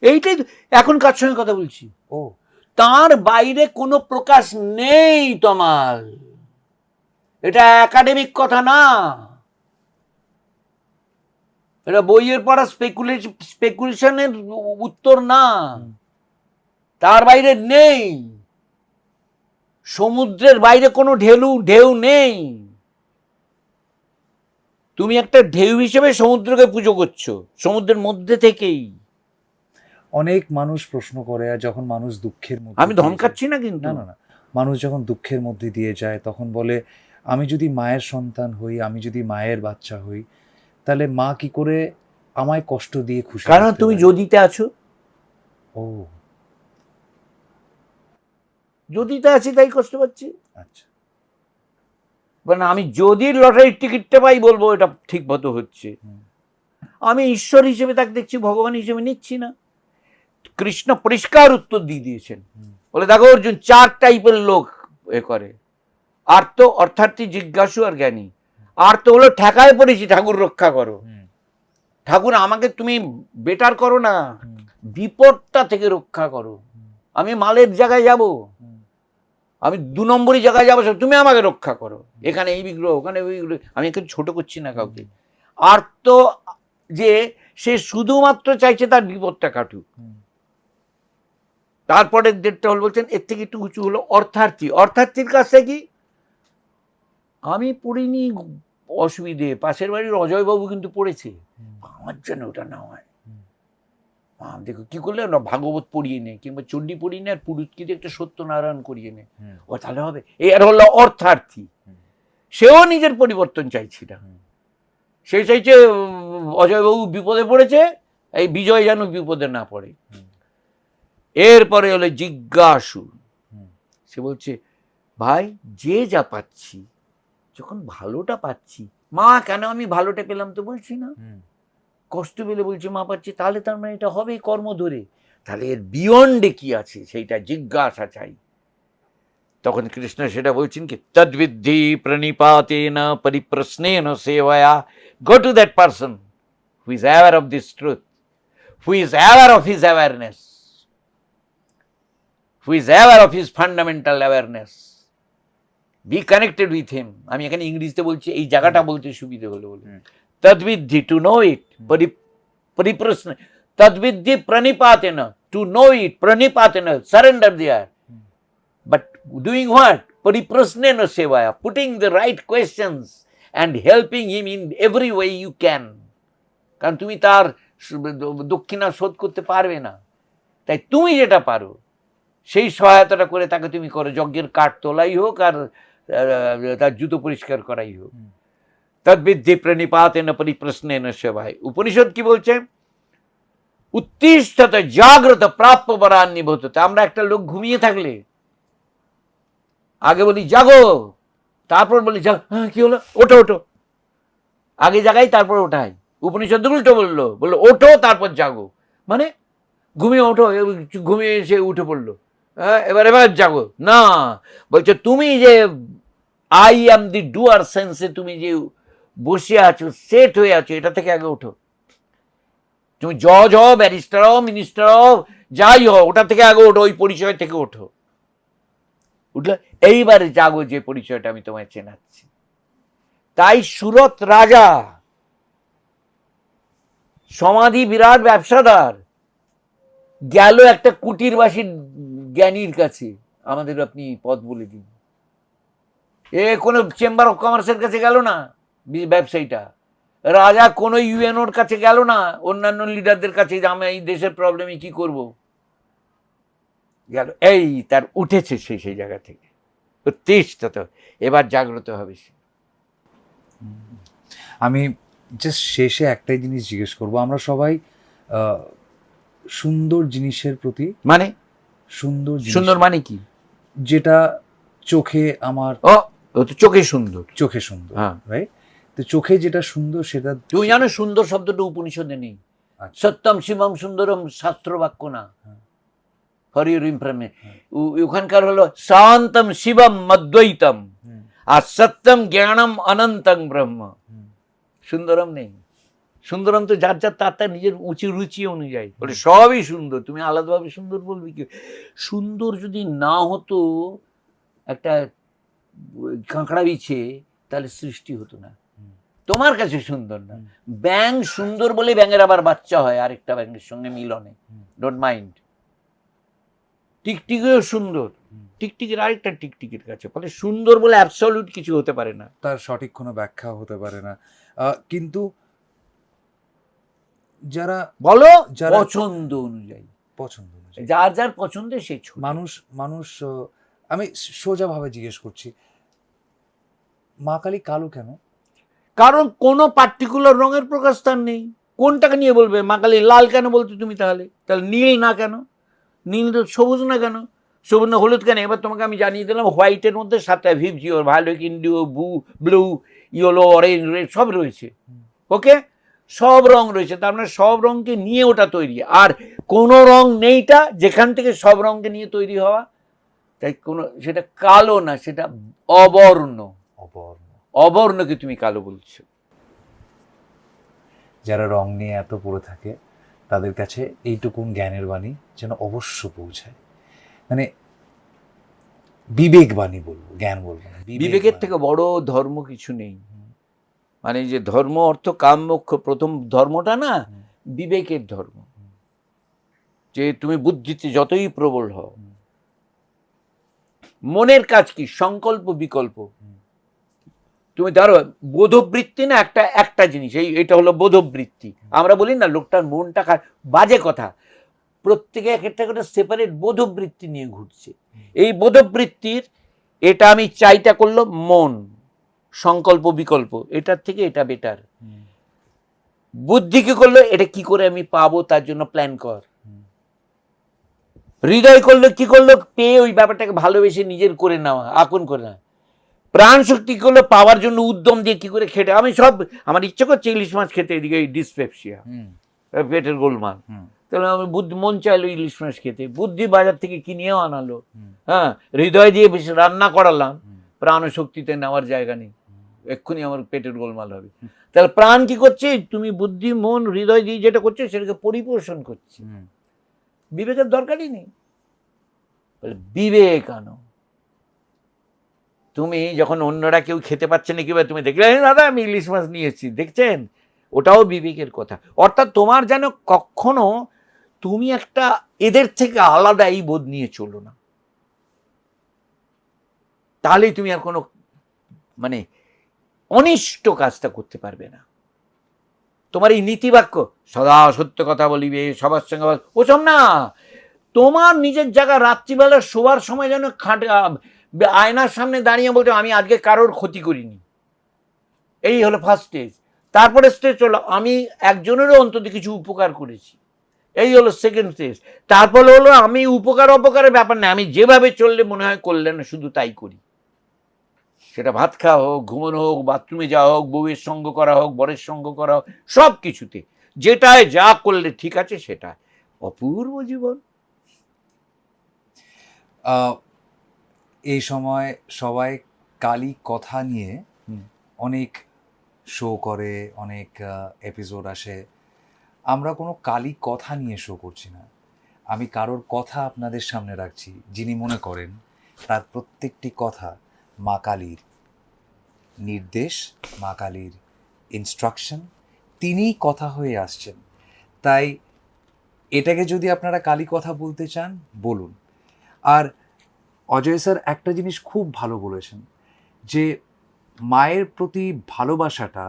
এইটাই এখন কার সঙ্গে কথা বলছি? ও তার বাইরে কোনো প্রকাশ নেই তোমার। এটা একাডেমিক কথা না, এটা বইয়ের পড়া স্পেকুলেশনের উত্তর না। তার বাইরে নেই, সমুদ্রের বাইরে কোনো ঢেউ নেই। তুমি একটা ঢেউ হিসেবে সমুদ্রকে পুজো করছো, সমুদ্রের মধ্যে থেকেই। অনেক মানুষ প্রশ্ন করে, আর যখন মানুষ দুঃখের মধ্যে, আমি ধমকাচ্ছি না কিন্তু, না না না, মানুষ যখন দুঃখের মধ্যে দিয়ে যায় তখন বলে, আমি যদি মায়ের সন্তান হই, আমি যদি মায়ের বাচ্চা হই, তাহলে মা কি করে আমায় কষ্ট দিয়ে খুশি? কারণ তুমি যদিতে আছো। ও যদিতে আছি তাই কষ্ট পাচ্ছি। আচ্ছা, মানে আমি যদি লটারির টিকিটটা পাই বলবো এটা ঠিক মতো হচ্ছে। আমি ঈশ্বর হিসেবে তাকে দেখছি, ভগবান হিসেবে নিচ্ছি না। কৃষ্ণ পরিষ্কার উত্তর দিয়ে দিয়েছেন, বলে দেখো অর্জুন, 4 টাইপের লোক এ করে, আর্ত, অর্থার্থী, জিজ্ঞাসু আর জ্ঞানী। আর্ত হলো ঠেকায় পড়েছি, ঠাকুর রক্ষা করো। ঠাকুর আমাকে তুমি বেটার করো না, বিপদটা থেকে রক্ষা করো। আমি মালের জায়গায় যাব, আমি 2 নম্বরই জায়গায় যাবো, তুমি আমাকে রক্ষা করো। এখানে এই বিগ্রহ, ওখানে ওই বিগ্রহ, আমি এখানে ছোট করছি না কাউকে। আর্ত যে সে শুধুমাত্র চাইছে তার বিপদটা কাটুক। তারপরে 1.5টা হল বলছেন, এর থেকে একটু উঁচু হলো অর্থার্থী। অর্থার্থীর কাছে কি, আমি পড়িনি অসুবিধে, পাশের বাড়ির অজয়বাবু কিন্তু পড়েছে, আমার জন্য ওটা না হয়। দেখো কি করলে না, ভাগবত পড়িয়ে নে, কিংবা চণ্ডী পড়িয়ে নে, আর পুরুতকে একটা সত্যনারায়ণ করিয়ে নে, ও তাহলে হবে। এর হলো অর্থার্থী। সেও নিজের পরিবর্তন চাইছি না, সে চাইছে অজয়বাবু বিপদে পড়েছে, এই বিজয় যেন বিপদে না পড়ে। এরপরে হলো জিজ্ঞাসু। সে বলছে, ভাই যে যা পাচ্ছি, যখন ভালোটা পাচ্ছি, মা কেন আমি ভালোটা পেলাম তো বলছি না, কষ্ট পেলে বলছি মা পাচ্ছি, তাহলে তার মানে এটা হবেই কর্ম ধরে। তাহলে এর বিয়ন্ডে কি আছে সেইটা জিজ্ঞাসা চাই। তখন কৃষ্ণ সেটা বলছেন কি, তদ্বিদ্ধি প্রণিপাতেন পরিপ্রশ্নেন সেবয়া, go to that person who is aware of this truth, who is aware of his awareness, who is aware of his fundamental awareness, be connected with him. আমি এখানে ইংরেজিতে বলছি, এই জায়গাটা বলতে সুবিধে হলো বলে। তদ্বিদ্ধি, টু নো ইট, পরিপ্রশ্ন, তদ্বিদ্ধি প্রণিপাতেন, টু নো ইট, প্রণিপাতেন, surrender there, but doing what, পরিপ্রশ্নেন সেবায়া, putting the right questions and helping him in every way you can. কারণ তুমি তার দক্ষিণা শোধ করতে পারবে না, তাই তুমি যেটা পারো সেই সহায়তাটা করে তাকে তুমি করো। যজ্ঞের কাঠ তোলাই হোক, আর তার জুতো পরিষ্কার করাই হোক। তদ্বিদ্ধি প্রণিপাতেন পরিপ্রশ্নেন সেবায়। উপনিষদ কি বলছে, উত্তিষ্ঠত জাগ্রত প্রাপ্য বরান্নিভূত। আমরা একটা লোক ঘুমিয়ে থাকলে আগে বলি জাগো, তারপর বলি হ্যাঁ কি হলো, ওঠো ওঠো, আগে জাগাই তারপর ওঠাই। উপনিষদ উল্টো বললো ওঠো তারপর জাগো, মানে ঘুমিয়ে ওঠো, ঘুমিয়ে এসে উঠে পড়লো, এবার জাগো না। বলছে তুমি যে আই অ্যাম দি ডুয়ার সেন্সে তুমি যে বসে আছো, সেট হয়ে আছো, এটা থেকে আগে ওঠো। তুমি জজ হও, ব্যারিস্টার হও, মিনিস্টার হও, যাই হও, ওটা থেকে আগে ওঠো, ওই পরিচয় থেকে ওঠো। উঠলে এইবারে জাগো, যে পরিচয়টা আমি তোমায় চেনাচ্ছি। তাই সুরত রাজা, সমাধি বিরাট ব্যবসাদার, গেল একটা কুটিরবাসীর জ্ঞানীর কাছে, আমাদের আপনি পথ বলে দিন। এ কোনো চেম্বার অফ কমার্সের কাছে গেল না ব্যবসায়ীটা, রাজা কোনো ইউএনওর কাছে গেল না, অন্যান্য লিডারদের কাছে, যে আমি এই দেশের প্রবলেমে কি করব, গেল এই তার উঠেছে সেই জায়গা থেকে। উত্তিষ্ঠত, এবার জাগ্রত হবে সে। আমি জাস্ট শেষে একটাই জিনিস জিজ্ঞেস করব, আমরা সবাই সুন্দর জিনিসের প্রতি, মানে সুন্দর মানে কি, যেটা চোখে আমার, চোখে সুন্দর, চোখে সুন্দর, রাইট? তো চোখে যেটা সুন্দর সেটা, তুমি জানো সুন্দর শব্দটা উপনিষদে নেই। সত্যম শিবম সুন্দরম শাস্ত্র বাক্য না, হরির ইমপ্রেমে। ওখানকার হলো শান্তম শিবম অদ্বৈতম, আর সত্যম জ্ঞানম অনন্তং ব্রহ্ম। সুন্দরম নেই, সুন্দরম তো যার যার তার নিজের উঁচু রুচি অনুযায়ী, বলে সবই সুন্দর, তুমি আলাদাভাবে সুন্দর বলবি কি? সুন্দর যদি না হতো একটা কাঁকড়া বিছে, তাহলে সৃষ্টি হতো না। তোমার কাছে সুন্দর না, ব্যাঙ সুন্দর বলে ব্যাঙের আবার বাচ্চা হয় আরেকটা ব্যাঙের সঙ্গে মিলনে, ডোন্ট মাইন্ড। টিকটিকিও সুন্দর, টিকটিকির আরেকটা টিকটিকির কাছে, ফলে সুন্দর বলে অ্যাবসলিউট কিছু হতে পারে না, তার সঠিক কোনো ব্যাখ্যা হতে পারে না। কিন্তু যারা বলো পছন্দ অনুযায়ী, পছন্দ অনুযায়ী, যার যার পছন্দে সে মানুষ আমি সোজাভাবে জিজ্ঞেস করছি, মা কালী কালো কেন? কারণ কোনো পার্টিকুলার রঙের প্রকাশ তার নেই। কোনটাকে নিয়ে বলবে মা কালী লাল কেন বলতে তুমি? তাহলে নীল না কেন? নীল তো সবুজ না কেন? সবুজ না হলুদ কেন? এবার তোমাকে আমি জানিয়ে দিলাম, হোয়াইটের মধ্যে 7টা ভিভজিও, violet, indigo, blue, yellow, orange, red সব রয়েছে। ওকে, সব রং রয়েছে, তার মানে সব রঙকে নিয়ে ওটা তৈরি। আর কোনো রং নেইটা যেখান থেকে সব রঙকে নিয়ে তৈরি হওয়া, তাই কোনো সেটা কালো না, সেটা অবর্ণ। অবর্ণকে তুমি কালো বলছো। যারা রং নিয়ে এত পড়ে থাকে তাদের কাছে এইটুকুন জ্ঞানের বাণী যেন অবশ্য পৌঁছায়, মানে বিবেক বাণী বলবো, জ্ঞান বলবো না। বিবেকের থেকে বড় ধর্ম কিছু নেই। মানে যে ধর্ম অর্থ কাম মোক্ষ, প্রথম ধর্মটা না বিবেকের ধর্ম। যে তুমি বুদ্ধিতে যতই প্রবল হও, মনের কাজ কি? সংকল্প বিকল্প। তুমি ধরো বোধবৃত্তি না, একটা জিনিস, এটা হলো বোধবৃত্তি। আমরা বলি না লোকটার মনটা বাজে কথা, প্রত্যেকে এক একটা করে সেপারেট বোধবৃত্তি নিয়ে ঘুরছে। এই বোধবৃত্তির এটা আমি চাইটা করলো মন, সংকল্প বিকল্প, এটার থেকে এটা বেটার। বুদ্ধি কি করলো? এটা কি করে আমি পাবো তার জন্য প্ল্যান কর। হৃদয় করলো কি করলো? পেয়ে ওই ব্যাপারটাকে ভালোবেসে নিজের করে নেওয়া, আপন করে নেওয়া। প্রাণ শক্তি করলো পাওয়ার জন্য উদ্যম দিয়ে কি করে খেটে। আমি সব আমার ইচ্ছে করছে ইলিশ মাছ খেতে, এদিকে ডিসপেপসিয়া, পেটের গোলমাল, তাহলে আমি মন চাইলো ইলিশ মাছ খেতে, বুদ্ধি বাজার থেকে কিনেও আনালো, হ্যাঁ, হৃদয় দিয়ে বেশি রান্না করালাম, প্রাণ শক্তিতে নেওয়ার জায়গা নেই, এক্ষুনি আমার পেটের গোলমাল হবে। তাহলে প্রাণ কি করছে? তুমি বুদ্ধি মন হৃদয় দিয়ে যেটা করছে সেটাকে পরিপোষণ করছে, বিবেকের দরকারই নেই। বিবেক আনো। তুমি যখন অন্যরা কেউ খেতে পাচ্ছে না, কিংবা তুমি দেখলে দাদা আমি ইলিশ মাছ নিয়েছি, দেখছেন, ওটাও বিবেকের কথা। অর্থাৎ তোমার যেন কখনো তুমি একটা এদের থেকে আলাদা এই বোধ নিয়ে চলো না, তাহলেই তুমি আর কোনো মানে অনিষ্ট কাজটা করতে পারবে না। তোমার এই নীতিবাক্য সদা সত্য কথা বলিবে, সবার সঙ্গে ওসব না। তোমার নিজের জায়গা রাত্রিবেলা শোবার সময় যেন আয়নার সামনে দাঁড়িয়ে বলতে আমি আজকে কারোর ক্ষতি করিনি, এই হলো ফার্স্ট স্টেজ। তারপরে স্টেজ হলো আমি একজনেরও অন্তত কিছু উপকার করেছি, এই হলো সেকেন্ড স্টেজ। তারপরে হলো আমি উপকার অপকারের ব্যাপার না, আমি যেভাবে চললে মনে হয় করলে না শুধু তাই করি। সেটা ভাত খাওয়া হোক, ঘুমানো হোক, বাথরুমে যাওয়া হোক, বউয়ের সঙ্গ করা হোক, বরের সঙ্গ করা হোক, সব কিছুতে যেটায় যা করলে ঠিক আছে সেটা অপূর্ব জীবন। এই সময় সবাই কালী কথা নিয়ে অনেক শো করে, অনেক এপিসোড আসে। আমরা কোনো কালী কথা নিয়ে শো করছি না। আমি কারোর কথা আপনাদের সামনে রাখছি যিনি মনে করেন তার প্রত্যেকটি কথা মা কালীর নির্দেশ, মা কালীর ইনস্ট্রাকশন, তিনিই কথা হয়ে আসছেন। তাই এটাকে যদি আপনারা কালী কথা বলতে চান বলুন। আর অজয় স্যার একটা জিনিস খুব ভালো বলেছেন, যে মায়ের প্রতি ভালোবাসাটা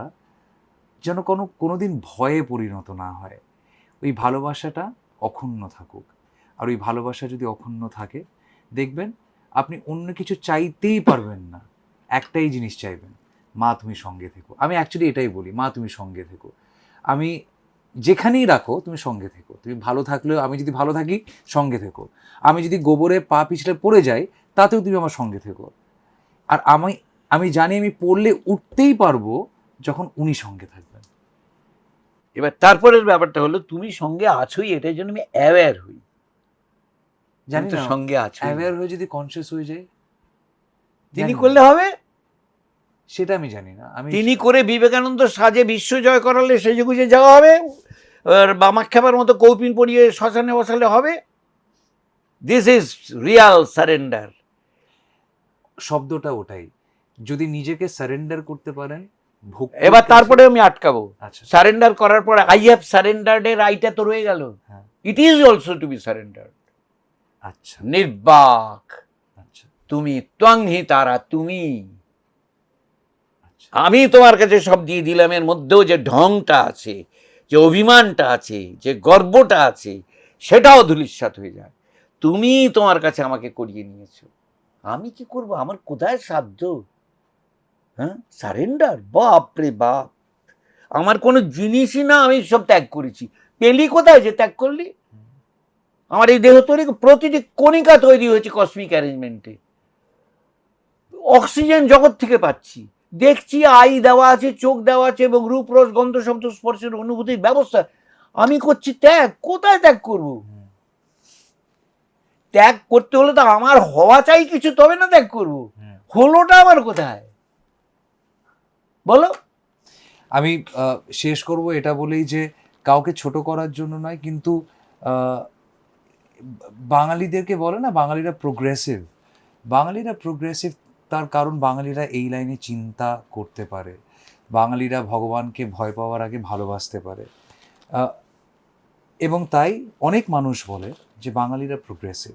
যেন কোনোদিন ভয়ে পরিণত না হয়, ওই ভালোবাসাটা অক্ষুণ্ণ থাকুক। আর ওই ভালোবাসা যদি অক্ষুণ্ণ থাকে, দেখবেন আপনি অন্য কিছু চাইতেই পারবেন না, একটাই জিনিস চাইবেন, মা তুমি সঙ্গে থেকো। আমি অ্যাকচুয়ালি এটাই বলি, মা তুমি সঙ্গে থেকো। আমি যেখানেই রাখো তুমি সঙ্গে থেকো। তুমি ভালো থাকলেও, আমি যদি ভালো থাকি সঙ্গে থেকো, আমি যদি গোবরে পা পিছলে পড়ে যাই তাতেও তুমি আমার সঙ্গে থেকো। আর আমি জানি আমি পড়লে উঠতেই পারবো যখন উনি সঙ্গে থাকবেন। এবার তারপরের ব্যাপারটা হলো তুমি সঙ্গে আছোই, এটার জন্য আমি অ্যাওয়্যার হই, জানি তো না সঙ্গে আছো। অ্যাওয়্যার হয়ে যদি কনসিয়াস হয়ে যায় তিনি করলে হবে, সেটা আমি জানি না। আমি তিনি করে বিবেকানন্দ সাজে বিশ্ব জয় করালে সেজে গুজে যাওয়া হবে, আর বামাক খাবার মতো কৌপিন পরিয়ে শ্মশানে বসালে হবে? This is Real surrender. শব্দটা ওটাই, যদি নিজেকে সারেন্ডার করতে পারেন ভক্তি। এবার তারপরে আমি আটকাবো, আচ্ছা সারেন্ডার করার পরে আই হ্যাভ সারেন্ডার্ড এর আইটা তো রয়ে গেল। হ্যাঁ it is also to be surrender. আচ্ছা নির্বাক আচ্ছা তুমি, ত্বং হি তারা তুমি। আচ্ছা আমি তোমার কাছে সব দিয়ে দিলাম, এর মধ্যেও যে ঢংটা আছে, যে অভিমানটা আছে, যে গর্বটা আছে, সেটাও ধূলিসাৎ হয়ে যায়। তুমি তোমার কাছে আমাকে করিয়ে নিয়েছো, আমি কি করব? আমার কোথায় সাধ্য? হ্যাঁ, সারেন্ডার, বাপ রে বাপ। আমার কোনো জিনিসই না, আমি সব ত্যাগ করেছি। পেলি কোথায় যে ত্যাগ করলি? আমার এই দেহ তৈরি, প্রতিটি কণিকা তৈরি হয়েছে কসমিক অ্যারেঞ্জমেন্টে। অক্সিজেন জগৎ থেকে পাচ্ছি, দেখছি, আই দেওয়া আছে, চোখ দেওয়া আছে, এবং রূপ রস গন্ধ শব্দ স্পর্শের অনুভূতির ব্যবস্থা। আমি করছি ত্যাগ। কোথায় ত্যাগ করব? ত্যাগ করতে হলে তো আমার হওয়া চাই কিছু, তবে না ত্যাগ করব। হলোটা আমার কোথায় বলো? আমি শেষ করব এটা বলেই যে কাউকে ছোট করার জন্য নয়, কিন্তু বাঙালিদেরকে বলে না বাঙালিরা প্রোগ্রেসিভ। বাঙালিরা প্রোগ্রেসিভ তার কারণ বাঙালিরা এই লাইনে চিন্তা করতে পারে, বাঙালিরা ভগবানকে ভয় পাওয়ার আগে ভালোবাসতে পারে, এবং তাই অনেক মানুষ বলে যে বাঙালিরা প্রোগ্রেসিভ।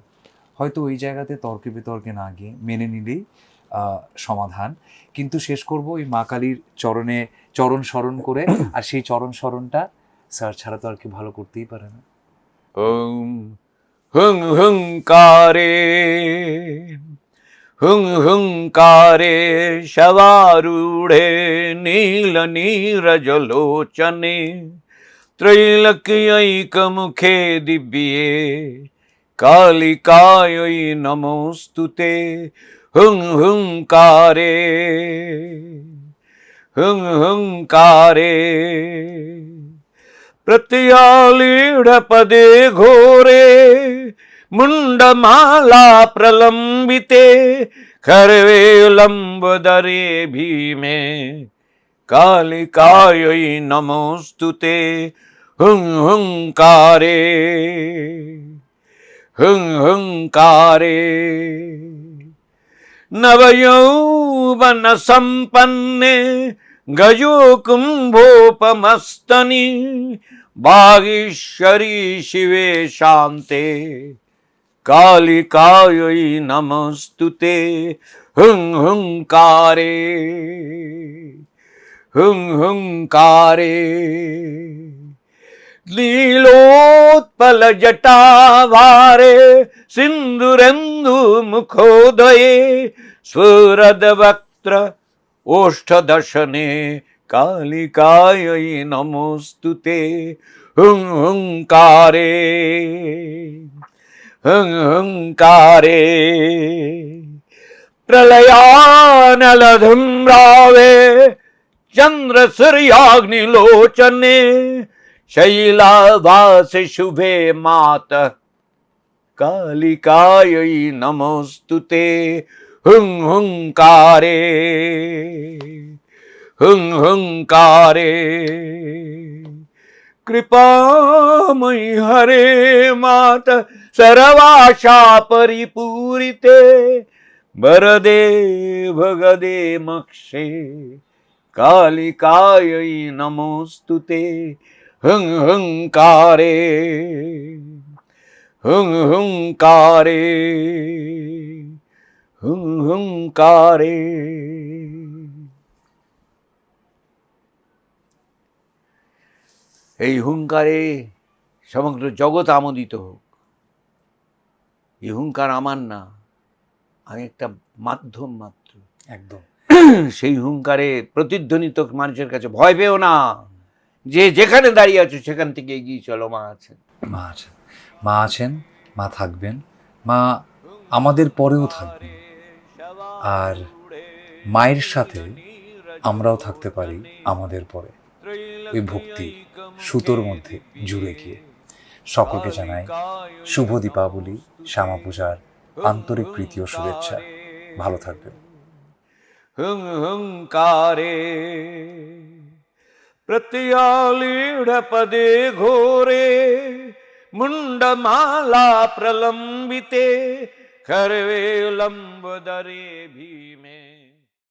হয়তো ওই জায়গাতে তর্কে বিতর্কে না গিয়ে মেনে নিলেই সমাধান। কিন্তু শেষ করব ওই মা কালীর চরণে চরণ স্মরণ করে, আর সেই চরণ স্মরণটা স্যার ছাড়া তো আর কি ভালো করতেই পারে না। হুং হুং হুংকারে, হুং হুংকারে শবারূঢ়ে নীল নীরজলোচনে त्रैलोक्यैकमुखे दिव्ये कालिकायै नमोस्तुते। हुं हुंकारे, हुं हुंकारे प्रत्यालीढपदे घोरे मुण्डमाला प्रलम्बिते खर्वे लम्बोदरे भीमे कालिकायै नमोस्तुते। हुं हुंकारे, हुं हुंकारे नवयौवन संपन्ने गजो कुंभोपमस्तनि वागीश्वरी शिवे शान्ते कालिकायै नमोस्तुते। हुं हुंकारे, हुं हुंकारे नीलोत्पल जटाभारे सिंदूरेन्दु मुखोदये स्वरद वक्त्र ओष्ठदशने कालिकायै नमोस्तुते। हुं हुंकारे, हुं हुंकारे प्रलयानलधूम्रावे चंद्र सूर्याग्निलोचने शैलावास शुभे मातः कालिकायै नमोस्तुते। हुं हुंकारे, हुं हुंकारे कृपामयि हरे मात सर्वाशा परिपूरिते वरदे भगदे मक्षे कालिकायै नमोस्तुते। हुं हुंकारे, हुं हुंकारे, हुं हुंकारे। এই হুঙ্কারে সমগ্র জগৎ আমোদিত হোক। এই হুঙ্কার আমার না, আমি একটা মাধ্যম মাত্র। একদম সেই হুঙ্কারে প্রতিধ্বনিত মানুষের কাছে ভয় পেও না, যে যেখানে দাঁড়িয়ে আছো সেখান থেকে এগিয়ে চলো। মা আছেন, মা আছেন, মা আছেন, মা থাকবেন, মা আমাদের পরেও থাকবেন। আর মায়ের সাথে আমরাও থাকতে পারি আমাদের পরে, ওই ভক্তি সুতোর মধ্যে জুড়ে গিয়ে। সকলকে জানাই শুভ দীপাবলি, শ্যামা পূজার আন্তরিক প্রীতি ও শুভেচ্ছা। ভালো থাকবেন। हुंकारे प्रत्यालीढपदे घोरे मुंडमाला प्रलंबिते खर्वे लंबोदरे भीमे